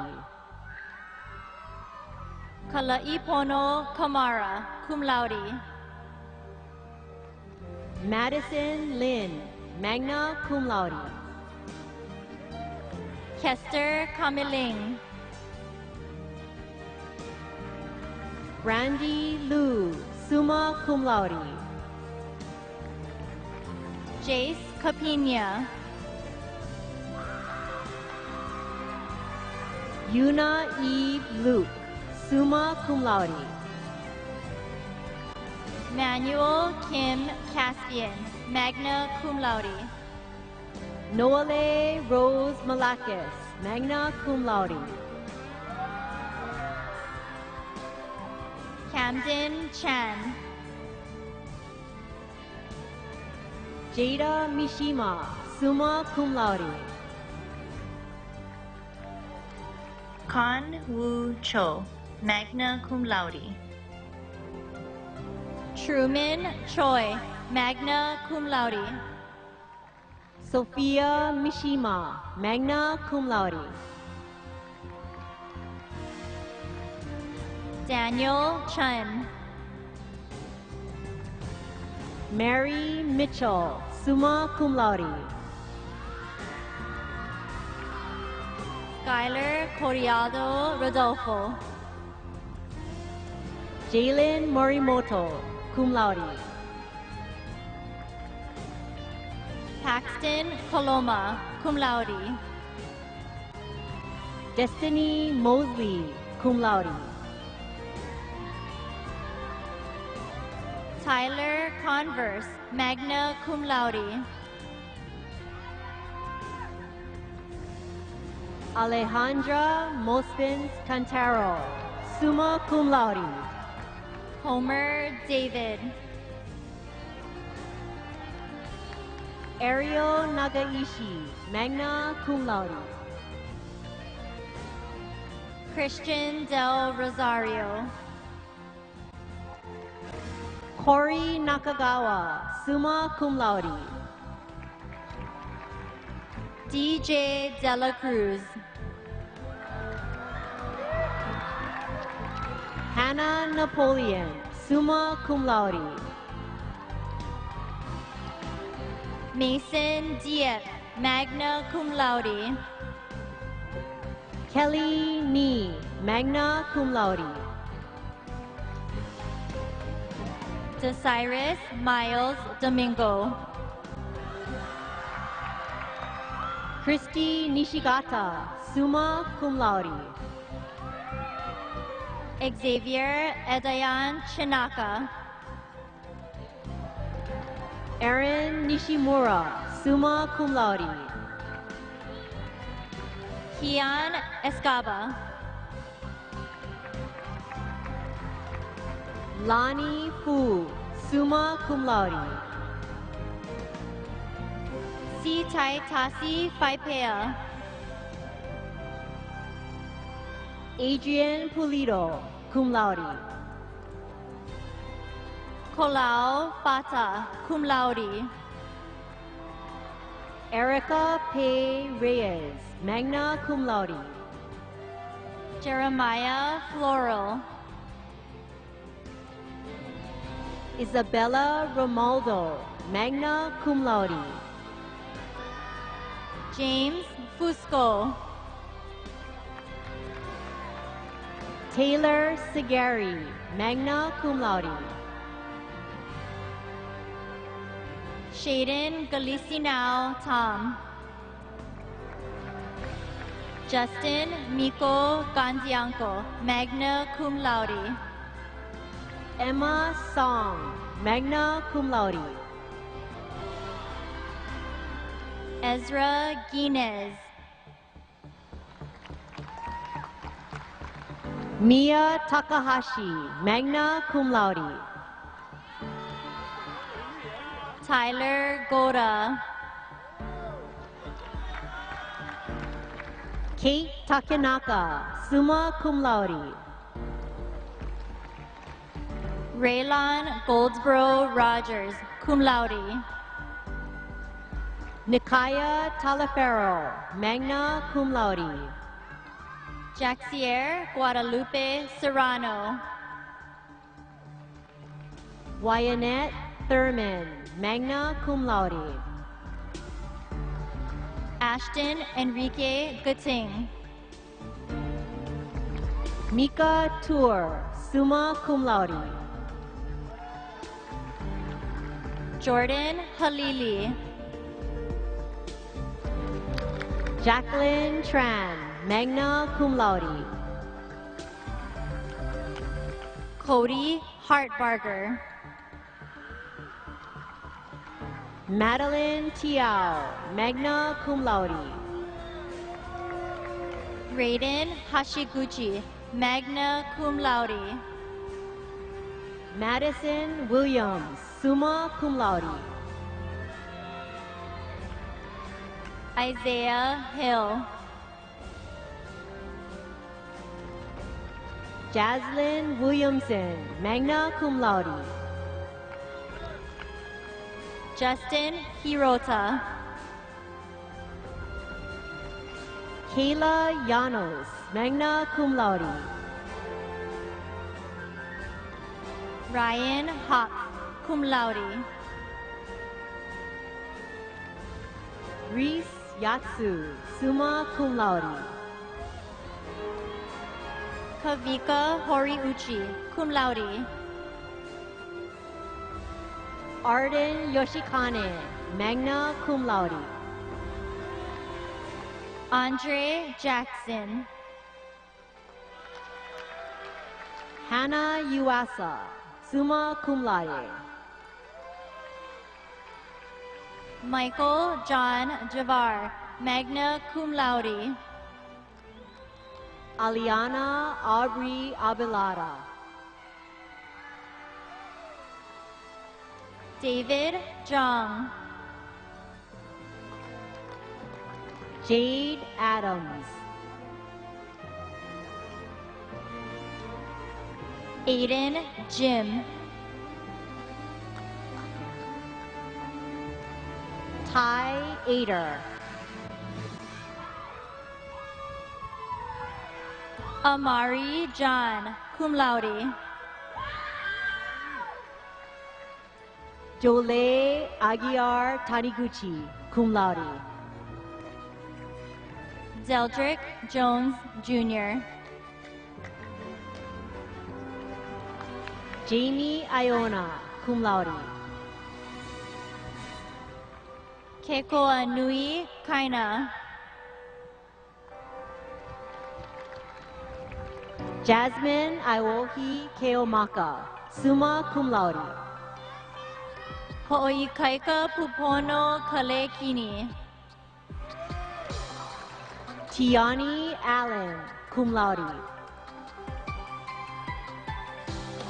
Kalaipono Kamara, cum laude. Madison Lin, magna cum laude. Kester Kamiling. Brandy Lu, summa cum laude. Jace Capina. Yuna Eve Luke, summa cum laude. Manuel Kim Caspian, magna cum laude. Noale Rose Malakis, magna cum laude. Camden Chan. Jada Mishima, summa cum laude. Kan Woo Cho, magna cum laude. Truman Choi, magna cum laude. Sophia Mishima, magna cum laude. Daniel Chun. Mary Mitchell, summa cum laude. Skylar Coriado Rodolfo. Jalen Morimoto, cum laude. Paxton Coloma, cum laude. Destiny Mosley, cum laude. Tyler Converse, magna cum laude. Alejandra Mospins Cantaro, summa cum laude. Homer David. Ariel Nagaishi, magna cum laude. Christian Del Rosario. Corey Nakagawa, summa cum laude. DJ Dela Cruz. Hannah Napoleon, summa cum laude. Mason Dieppe, magna cum laude. Kelly Nee, magna cum laude. Desirus Miles Domingo. Christy Nishigata, summa cum laude. Xavier Edayan Chinaka. Aaron Nishimura, summa cum laude. Kian Escaba. Lani Fu, summa cum laude. Si Tai Tasi Faipea. Adrian Pulido, cum laude. Colau Fata, cum laude. Erica Pei Reyes, magna cum laude. Jeremiah Floral. Isabella Romaldo, magna cum laude. James Fusco. Taylor Segari, magna cum laude. Shaden Galicinao Tom. Justin Miko Gandianco, magna cum laude. Emma Song, magna cum laude. Ezra Guinez. Mia Takahashi, magna cum laude. Tyler Goda. Kate Takanaka, summa cum laude. Raylon Goldsboro Rogers, cum laude. Nikaya Talafero, magna cum laude. Jaxier Guadalupe Serrano. Wyanet Thurman, magna cum laude. Ashton Enrique Gutting. Mika Tour, summa cum laude. Jordan Halili. Jacqueline Tran, magna cum laude. Cody Hartbarger. Madeline Tiao, magna cum laude. Raiden Hashiguchi, magna cum laude. Madison Williams, summa cum laude. Isaiah Hill. Jaslyn Williamson, magna cum laude. Justin Hirota. Kayla Llanos, magna cum laude. Ryan Hawk, cum laude. Reese Yatsu, summa cum laude. Kavika Horiuchi, cum laude. Arden Yoshikane, magna cum laude. Andre Jackson. Hannah Yuasa, summa cum laude. Michael John Javar, magna cum laude. Aliana Aubrey Abilada. David Jong. Jade Adams. Aiden Jim. Ty Ader. Amari John, cum laude. Jole Aguiar Taniguchi, cum laude. Zeldrick Jones Jr. Jamie Iona, cum laude. Kekoa Nui Kaina. Jasmine Iwohi Keomaka, summa cum laude. Ho'oikaika Pupono Kalekini. Tiani Allen, cum laude.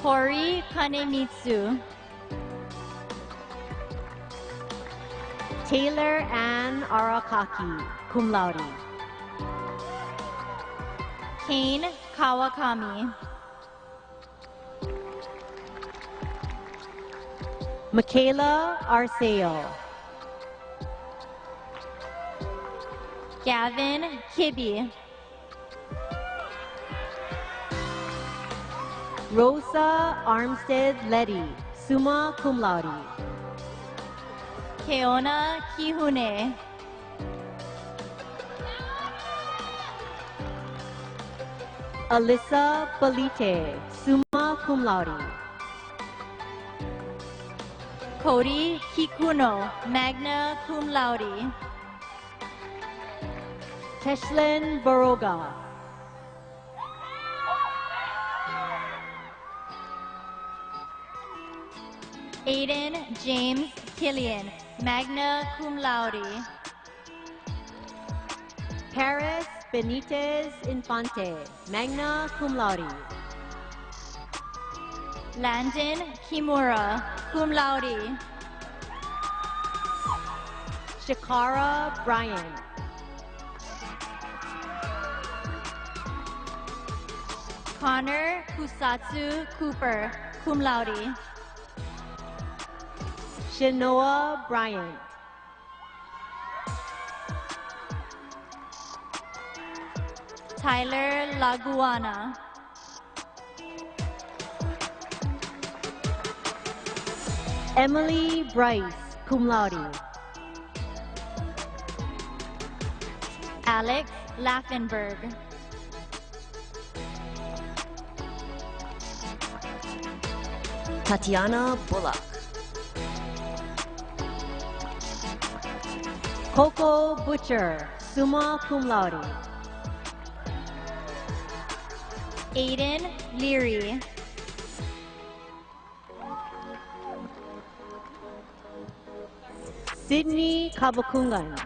Hori Kanemitsu. Taylor Ann Arakaki, cum laude. Kane Kawakami. Michaela Arceo. Gavin Kibbe. Rosa Armstead Letty, summa cum laude. Keona Kihune. Alyssa Belite, summa cum laude. Cody Kikuno, magna cum laude. Teshlin Baroga. Aiden James Killian, magna cum laude. Paris Benitez Infante, magna cum laude. Landon Kimura, cum laude. Shakara Bryant. Connor Kusatsu Cooper, cum laude. Shinoa Bryant. Tyler Laguana. Emily Bryce, cum laude. Alex Laffenberg. Tatiana Bullock. Coco Butcher, summa cum laude. Aiden Leary. Sydney Kabakungan.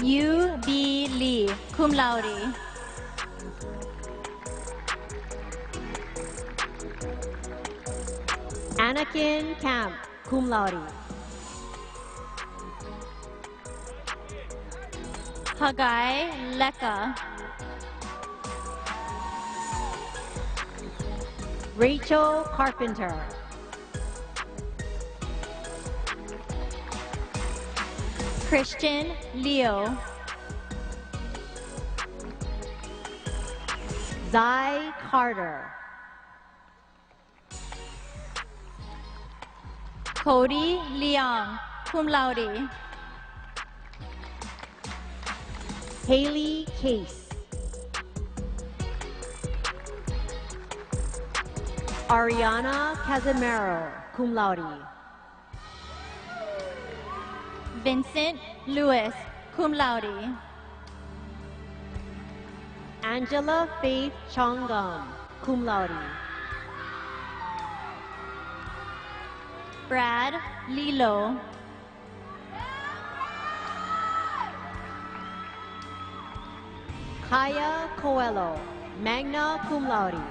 Yu B. Lee, cum laude. Anakin Camp, cum laude. Hagai Leka. Rachel Carpenter. Christian Leo. Zai Carter. Cody Leong, cum laude. Haley Case. Ariana Casimiro, cum laude. Vincent Lewis, cum laude. Angela Faith Chongum, cum laude. Brad Lilo. Kaya Coelho, magna cum laude.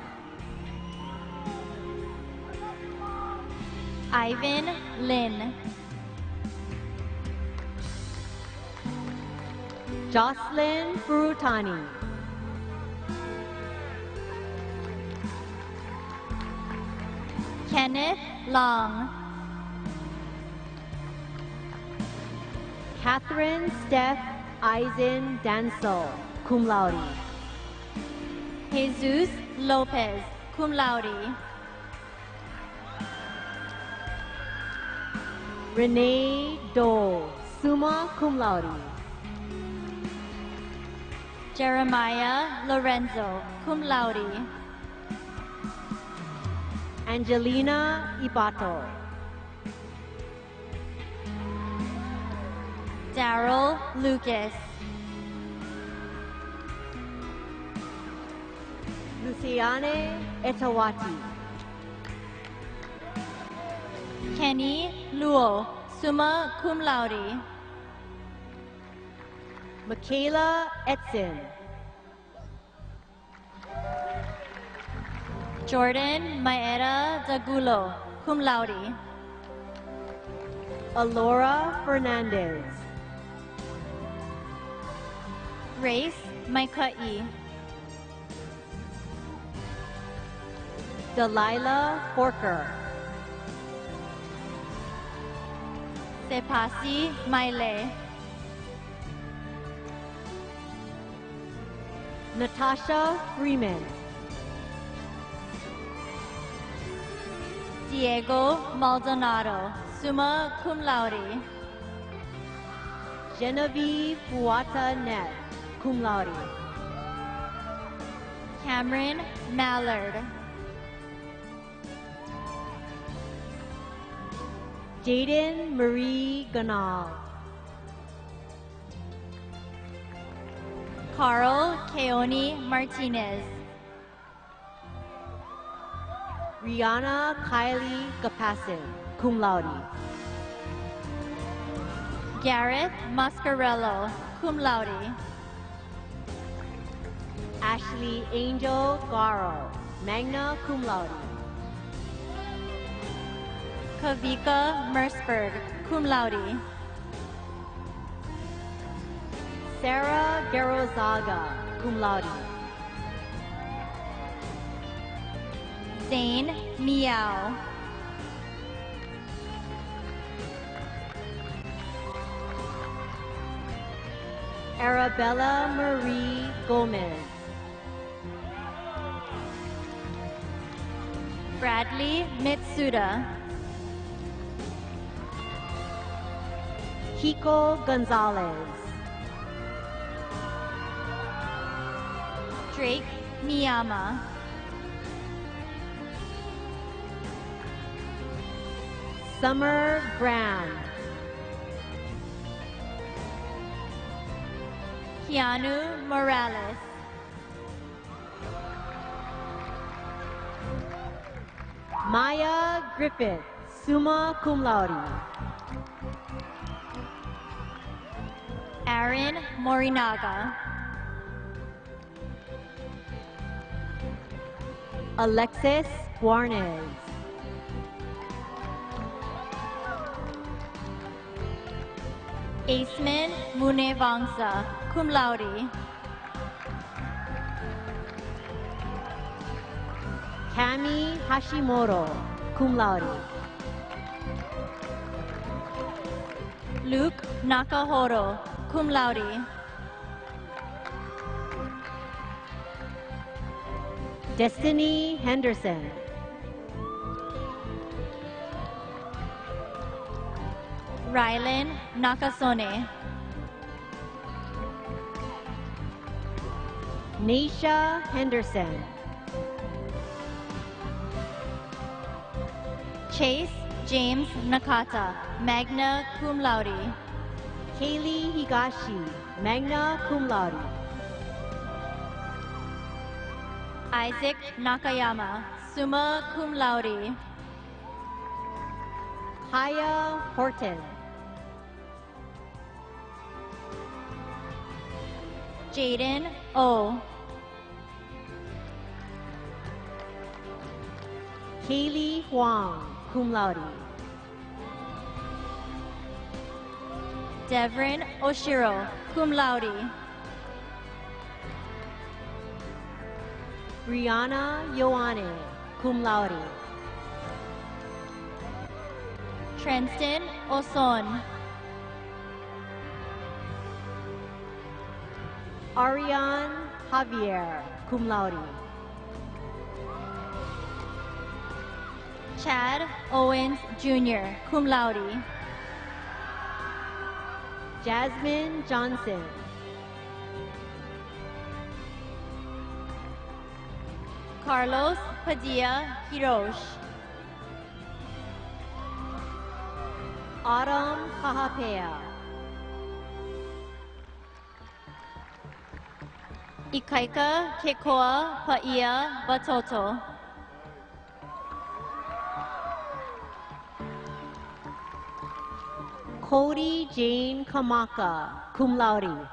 Ivan Lin. Jocelyn Furutani. Kenneth Long. Catherine Steph Eisen Dansel, cum laude. Jesus Lopez, cum laude. Renee Dole, summa cum laude. Jeremiah Lorenzo, cum laude. Angelina Ibato. Daryl Lucas. Luciane Etawati. Kenny Luo, summa cum laude. Michaela Etzen. Jordan Maeda Dagulo, cum laude. Alora Fernandez. Grace Maikai. Delilah Forker. Sepasi Maile. Natasha Freeman. Diego Maldonado, summa cum laude. Genevieve Puata Net, cum laude. Cameron Mallard. Jaden Marie Ganal. Carl Keone Martinez. Rihanna Kylie Gapasin, cum laude. Gareth Mascarello, cum laude. Ashley Angel Garo, magna cum laude. Kavika Mersberg, cum laude. Sarah Garozaga, cum laude. Zane Miao. Arabella Marie Gomez. Bradley Mitsuda. Kiko Gonzalez. Drake Miyama. Summer Brand. Keanu Morales. Maya Griffith, summa cum laude. Aaron Morinaga. Alexis Guarnez. Aceman Munevangsa, cum laude. Kami Hashimoto, cum laude. Luke Nakahoro, cum laude. Destiny Henderson. Rylan Nakasone. Nisha Henderson. Chase James Nakata, magna cum laude. Kaylee Higashi, magna cum laude. Isaac Nakayama, summa cum laude. Haya Horton. Jaden O. Kaylee Huang, cum laude. Devrin Oshiro, cum laude. Brianna Ioane, cum laude. Trenston Oson. Ariane Javier, cum laude. Chad Owens Jr., cum laude. Jasmine Johnson. Carlos Padilla Hirosh. Autumn Kahapea. Ikaika Kekoa Paia Batoto. Cody Jane Kamaka, cum laude.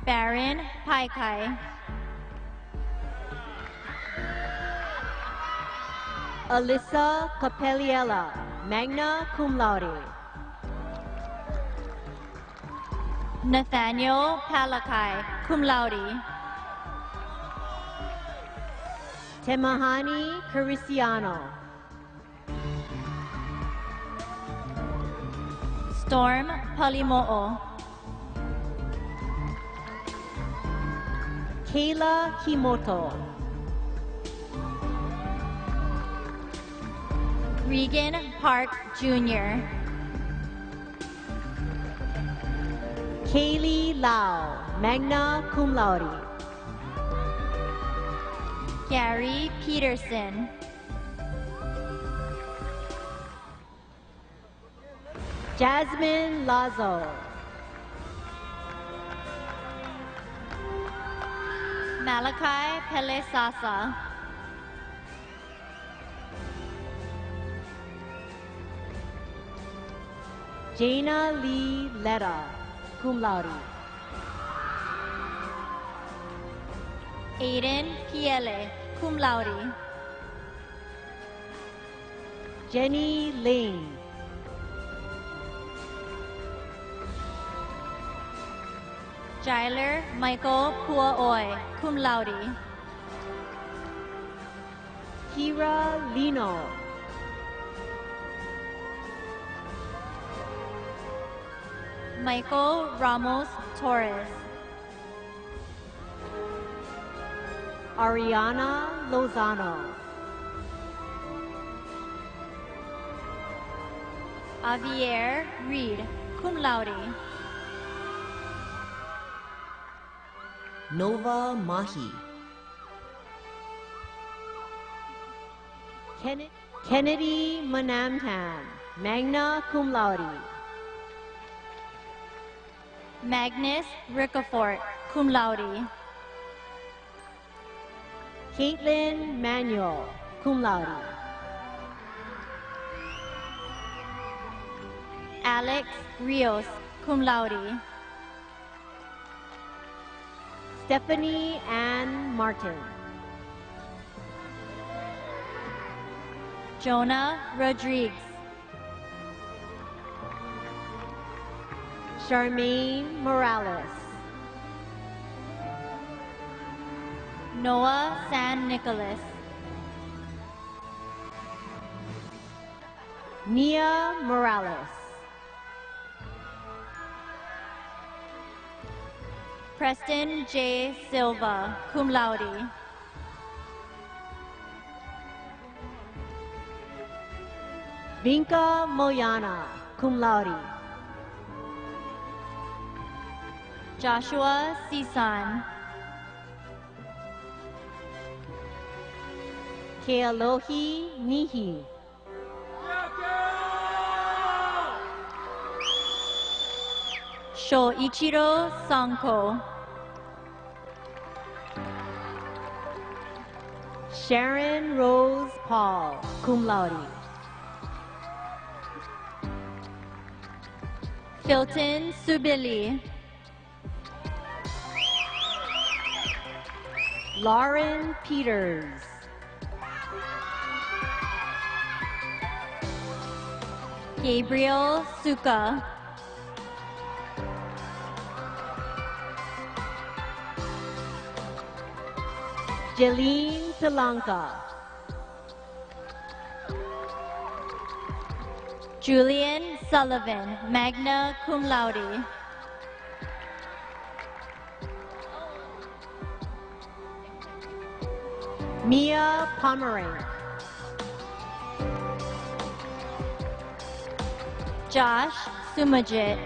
Baron Paikai. Alyssa Capelliella, magna cum laude. Nathaniel Palakai, cum laude. Temahani Cariciano. Storm Palimoo. Kayla Himoto. Regan Park Jr. Kaylee Lau, magna cum laude. Gary Peterson. Jasmine Lazo. Malachi Pelesasa. Jana Lee Letta, cum laude. Aiden Piele, cum laude. Jenny Ling. Tyler Michael Puaoi, cum laude. Kira Lino. Michael Ramos Torres. Ariana Lozano. Javier Reed, cum laude. Nova Mahi. Kennedy Manamtan, magna cum laude. Magnus Ricafort, cum laude. Caitlin Manuel, cum laude. Alex Rios, cum laude. Stephanie Ann Martin. Jonah Rodriguez. Charmaine Morales. Noah San Nicolas. Nia Morales. Preston J. Silva, cum laude. Vinca Moyana, cum laude. Joshua Sisan. Kealohi Nihi. Shoichiro Sanko. Sharon Rose Paul, cum laude. Filton Subili. Lauren Peters. Gabriel Suka. Jeline Talanka. Julian Sullivan, magna cum laude. Mia Pomeranc. Josh Sumajit.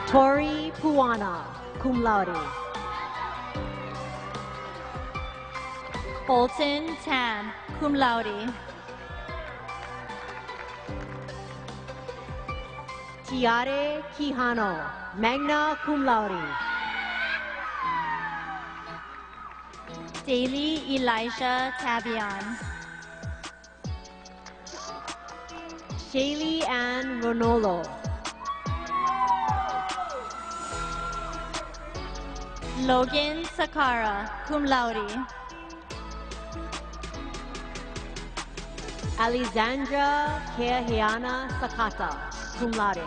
Tori Puana, cum laude. Bolton Tan, cum laude. Tiare Quijano, magna cum laude. Daily Elisha Tabion. Shaylee Ann Ronolo. Logan Sakara, cum laude. Alexandra Keahiana Sakata, cum laude.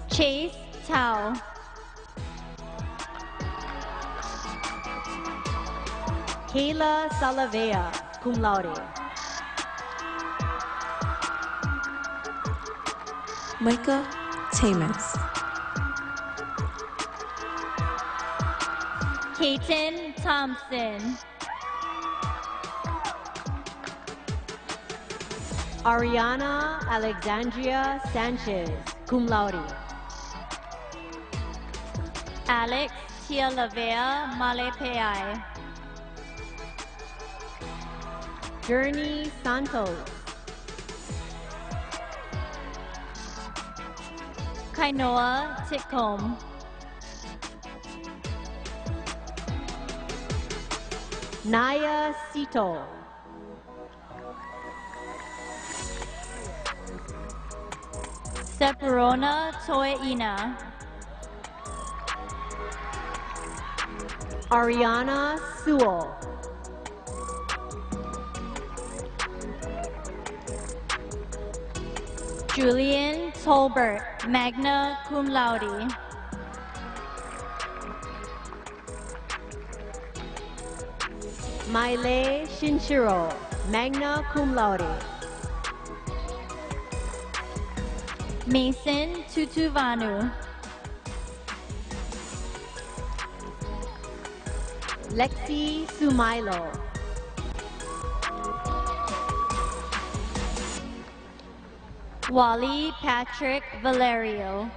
Chase Tao. Kayla Salavea, cum laude. Micah Tamas. Peyton Thompson. Ariana Alexandria Sanchez, cum laude. Alex Tialavea Malepeai. Journey Santos. Kainoa Titcomb. Naya Sito. Separona Toeina. Ariana Sewell. Julian Tolbert, magna cum laude. Maile Shinshiro, magna cum laude. Mason Tutuvanu. Lexi Sumailo. Wally Patrick Valerio.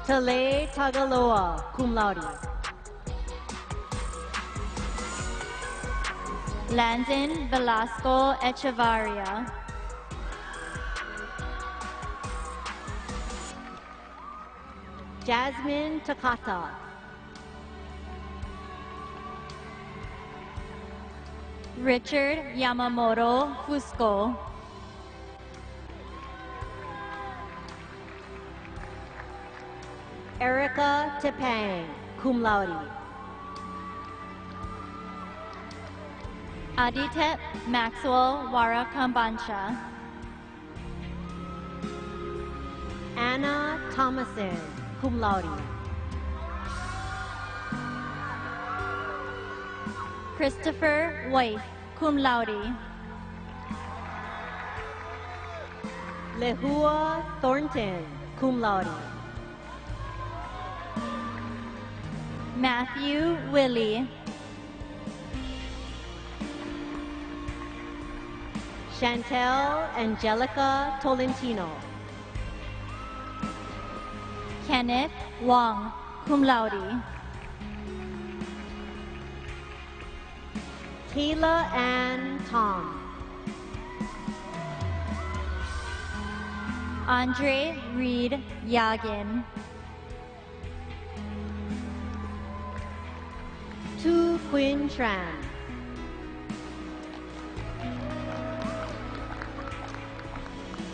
Tale Tagaloa, cum laude. Landon Velasco Echevarria. Jasmine Takata. Richard Yamamoto Fusco. Erica Tepang, cum laude. Aditep Maxwell Warakambancha. Anna Thomason, cum laude. Christopher White, cum laude. Lehua Thornton, cum laude. Matthew Willie. Chantel Angelica Tolentino. Kenneth Wong, cum laude. Kayla Ann Tom. Andre Reed Yagin. Tu Quinn Tran.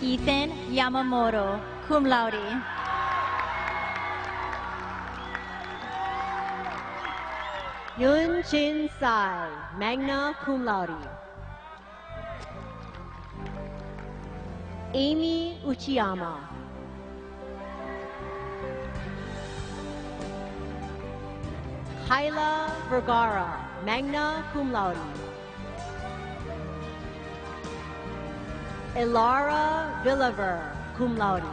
Ethan Yamamoto, cum laude. Yun Chin Sai, magna cum laude. Amy Uchiyama. Hyla Vergara, magna cum laude. Elara Villaver, cum laude.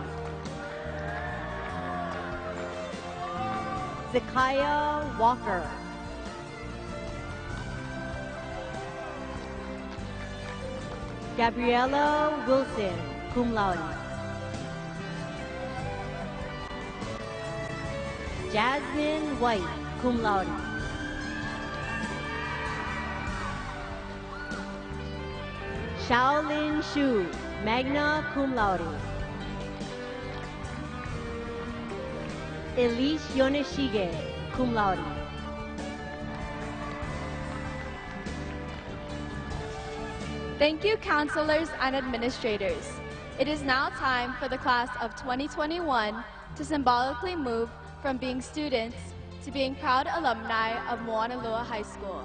Zakaya Walker. Gabriella Wilson, cum laude. Jasmine White, cum laude. Shaolin Shu, magna cum laude. Elise Yoneshige, cum laude. Thank you, counselors and administrators. It is now time for the class of 2021 to symbolically move from being students to being proud alumni of Moanalua High School.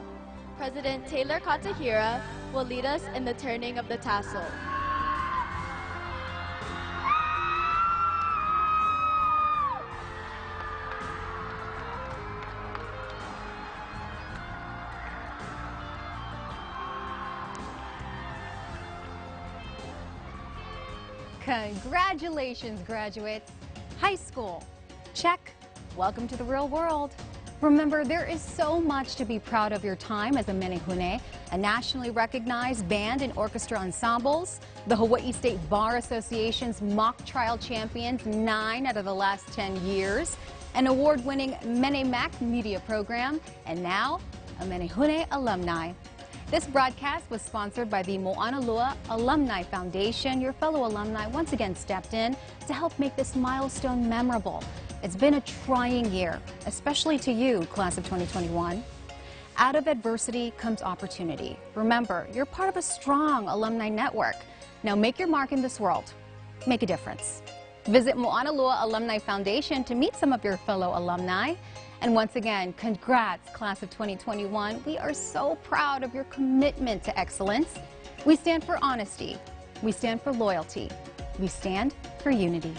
President Taylor Katahira will lead us in the turning of the tassel. Congratulations, graduates. High school, check. Welcome to the real world. Remember, there is so much to be proud of your time as a Menehune, a nationally recognized band and orchestra ensembles, the Hawaii State Bar Association's mock trial champions 9 out of the last 10 years, an award-winning Menemac media program, and now a Menehune alumni. This broadcast was sponsored by the Moanalua Alumni Foundation. Your fellow alumni once again stepped in to help make this milestone memorable. It's been a trying year, especially to you, class of 2021. Out of adversity comes opportunity. Remember, you're part of a strong alumni network. Now make your mark in this world. Make a difference. Visit Moanalua Alumni Foundation to meet some of your fellow alumni. And once again, congrats, class of 2021. We are so proud of your commitment to excellence. We stand for honesty. We stand for loyalty. We stand for unity.